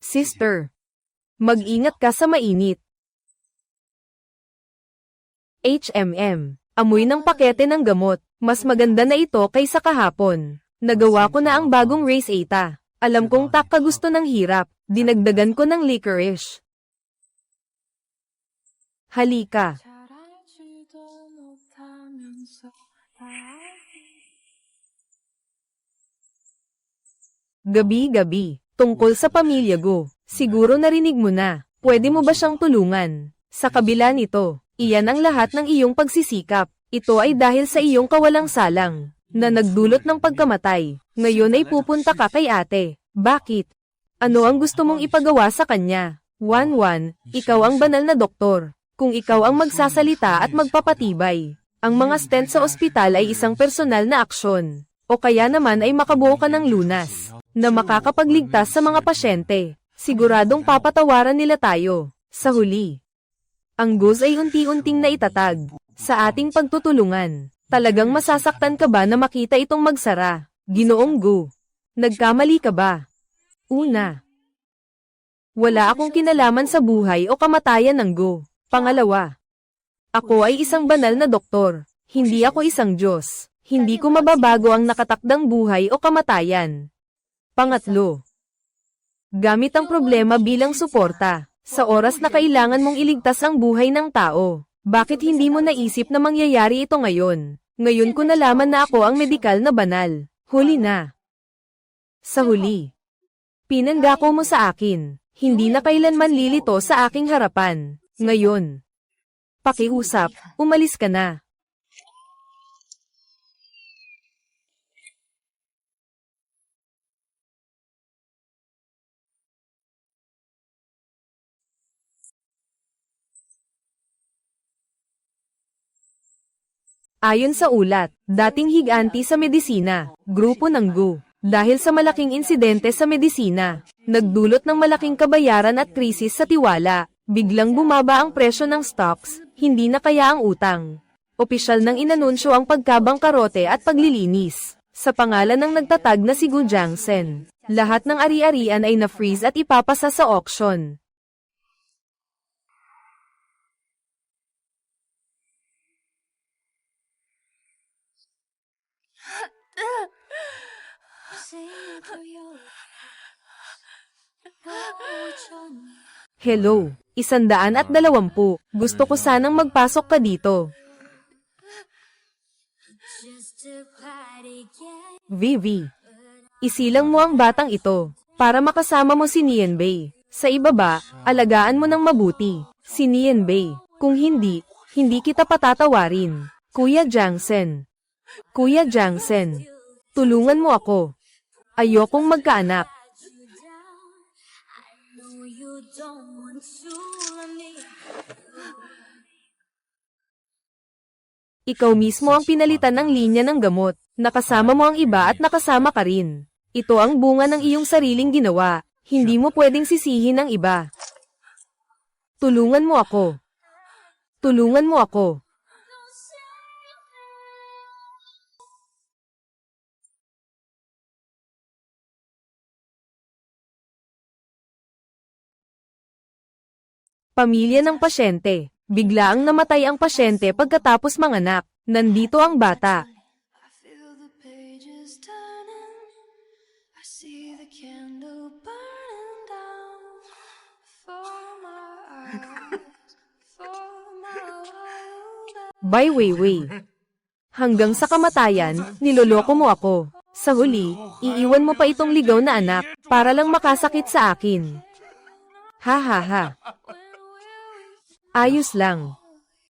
Sister, mag-ingat ka sa mainit. Amoy ng pakete ng gamot. Mas maganda na ito kaysa kahapon. Nagawa ko na ang bagong Race Eta. Alam kong tak ka gusto ng hirap. Dinagdagan ko ng licorice. Halika. Gabi-gabi. Tungkol sa pamilya Go. Siguro narinig mo na. Pwede mo ba siyang tulungan? Sa kabila nito, iyan ang lahat ng iyong pagsisikap. Ito ay dahil sa iyong kawalang salang, na nagdulot ng pagkamatay. Ngayon ay pupunta ka kay ate. Bakit? Ano ang gusto mong ipagawa sa kanya? Wanwan, ikaw ang banal na doktor. Kung ikaw ang magsasalita at magpapatibay, ang mga stent sa ospital ay isang personal na aksyon. O kaya naman ay makabuo ka ng lunas, na makakapagligtas sa mga pasyente. Siguradong papatawaran nila tayo. Sa huli, ang Guz ay unti-unting naitatag sa ating pagtutulungan. Talagang masasaktan ka ba na makita itong magsara? Ginoong Gu, nagkamali ka ba? Una, wala akong kinalaman sa buhay o kamatayan ng Gu. Pangalawa, ako ay isang banal na doktor. Hindi ako isang Diyos. Hindi ko mababago ang nakatakdang buhay o kamatayan. Pangatlo, gamit ang problema bilang suporta. Sa oras na kailangan mong iligtas ang buhay ng tao, bakit hindi mo naisip na mangyayari ito ngayon? Ngayon ko nalaman na ako ang medikal na banal. Huli na. Sa huli, pinangako mo sa akin, hindi na kailanman lilito sa aking harapan. Ngayon, pakiusap, umalis ka na. Ayon sa ulat, dating higanti sa medisina, grupo ng Gu, dahil sa malaking insidente sa medisina, nagdulot ng malaking kabayaran at krisis sa tiwala, biglang bumaba ang presyo ng stocks, hindi na kaya ang utang. Opisyal nang inanunsyo ang pagkabangkarote at paglilinis. Sa pangalan ng nagtatag na si Gu Jiangsen, lahat ng ari-arian ay na-freeze at ipapasa sa auction. Hello, 120. Gusto ko sanang magpasok ka dito. Just a party game. Vivi. Isilang mo ang batang ito, para makasama mo si Nienbei. Sa ibaba, alagaan mo ng mabuti, si Nienbei. Kung hindi, hindi kita patatawarin. Kuya Jiangsen. Kuya Jiangsen. Tulungan mo ako. Ayokong magkaanak. You down. I know you don't want to let me. Ikaw mismo ang pinalitan ng linya ng gamot. Nakasama mo ang iba at nakasama ka rin. Ito ang bunga ng iyong sariling ginawa. Hindi mo pwedeng sisihin ang iba. Tulungan mo ako. Tulungan mo ako. Pamilya ng pasyente. Biglaang namatay ang pasyente pagkatapos manganak. Nandito ang bata. I feel the pages turning. I see the candle burning down for my eyes, for my wild eyes. By Weiwei. Hanggang sa kamatayan, niloloko mo ako. Sa huli, iiwan mo pa itong ligaw na anak, para lang makasakit sa akin. Ha ha ha. Ayos lang.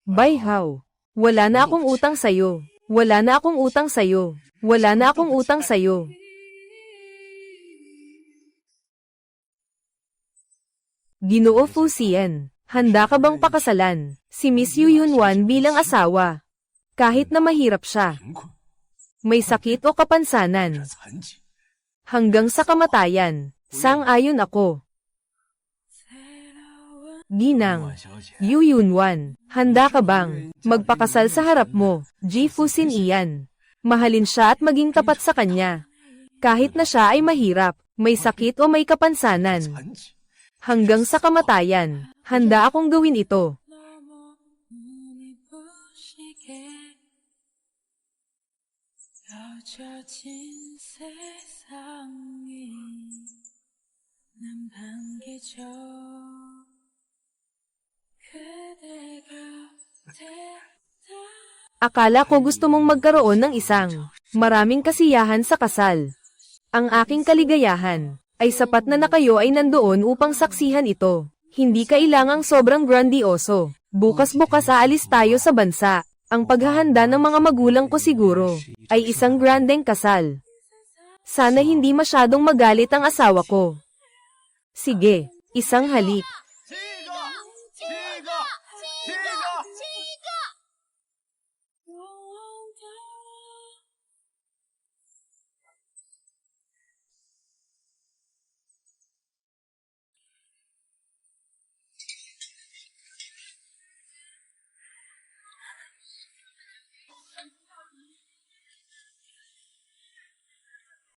By how? Wala na akong utang sayo. Wala na akong utang sayo. Wala na akong utang sayo. Ginoo Fu Xian, handa ka bang pakasalan si Miss Yu Yunwan bilang asawa? Kahit na mahirap siya, may sakit o kapansanan, hanggang sa kamatayan, sang-ayon ako. Ginang, Yu Yunwan, handa ka bang magpakasal sa harap mo, Ji Fusin iyan? Mahalin siya at maging tapat sa kanya. Kahit na siya ay mahirap, may sakit o may kapansanan. Hanggang sa kamatayan, handa akong gawin ito. 너무 눈이 부시게 펼쳐진 세상이 난 반기죠. 그대가 됐다. Akala ko gusto mong magkaroon ng isang maraming kasiyahan sa kasal. Ang aking kaligayahan ay sapat na kayo ay nandoon upang saksihan ito. Hindi kailangang sobrang grandioso. Bukas-bukas aalis tayo sa bansa. Ang paghahanda ng mga magulang ko siguro ay isang grandeng kasal. Sana hindi masyadong magalit ang asawa ko. Sige, isang halik.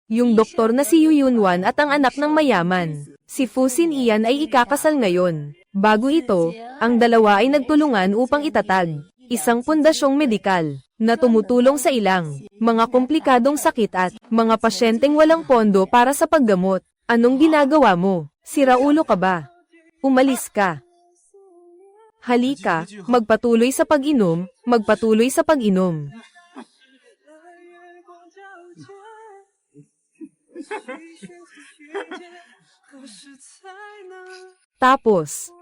Yung doktor na si Yu Yunwan at ang anak ng mayaman, si Fusin iyan ay ikakasal ngayon. Bago ito, ang dalawa ay nagtulungan upang itatag isang pundasyong medikal na tumutulong sa ilang mga komplikadong sakit at mga pasyenteng walang pondo para sa paggamot. Anong ginagawa mo? Siraulo ka ba? Umalis ka. Halika, magpatuloy sa pag-inom, magpatuloy sa pag-inom. Tapos,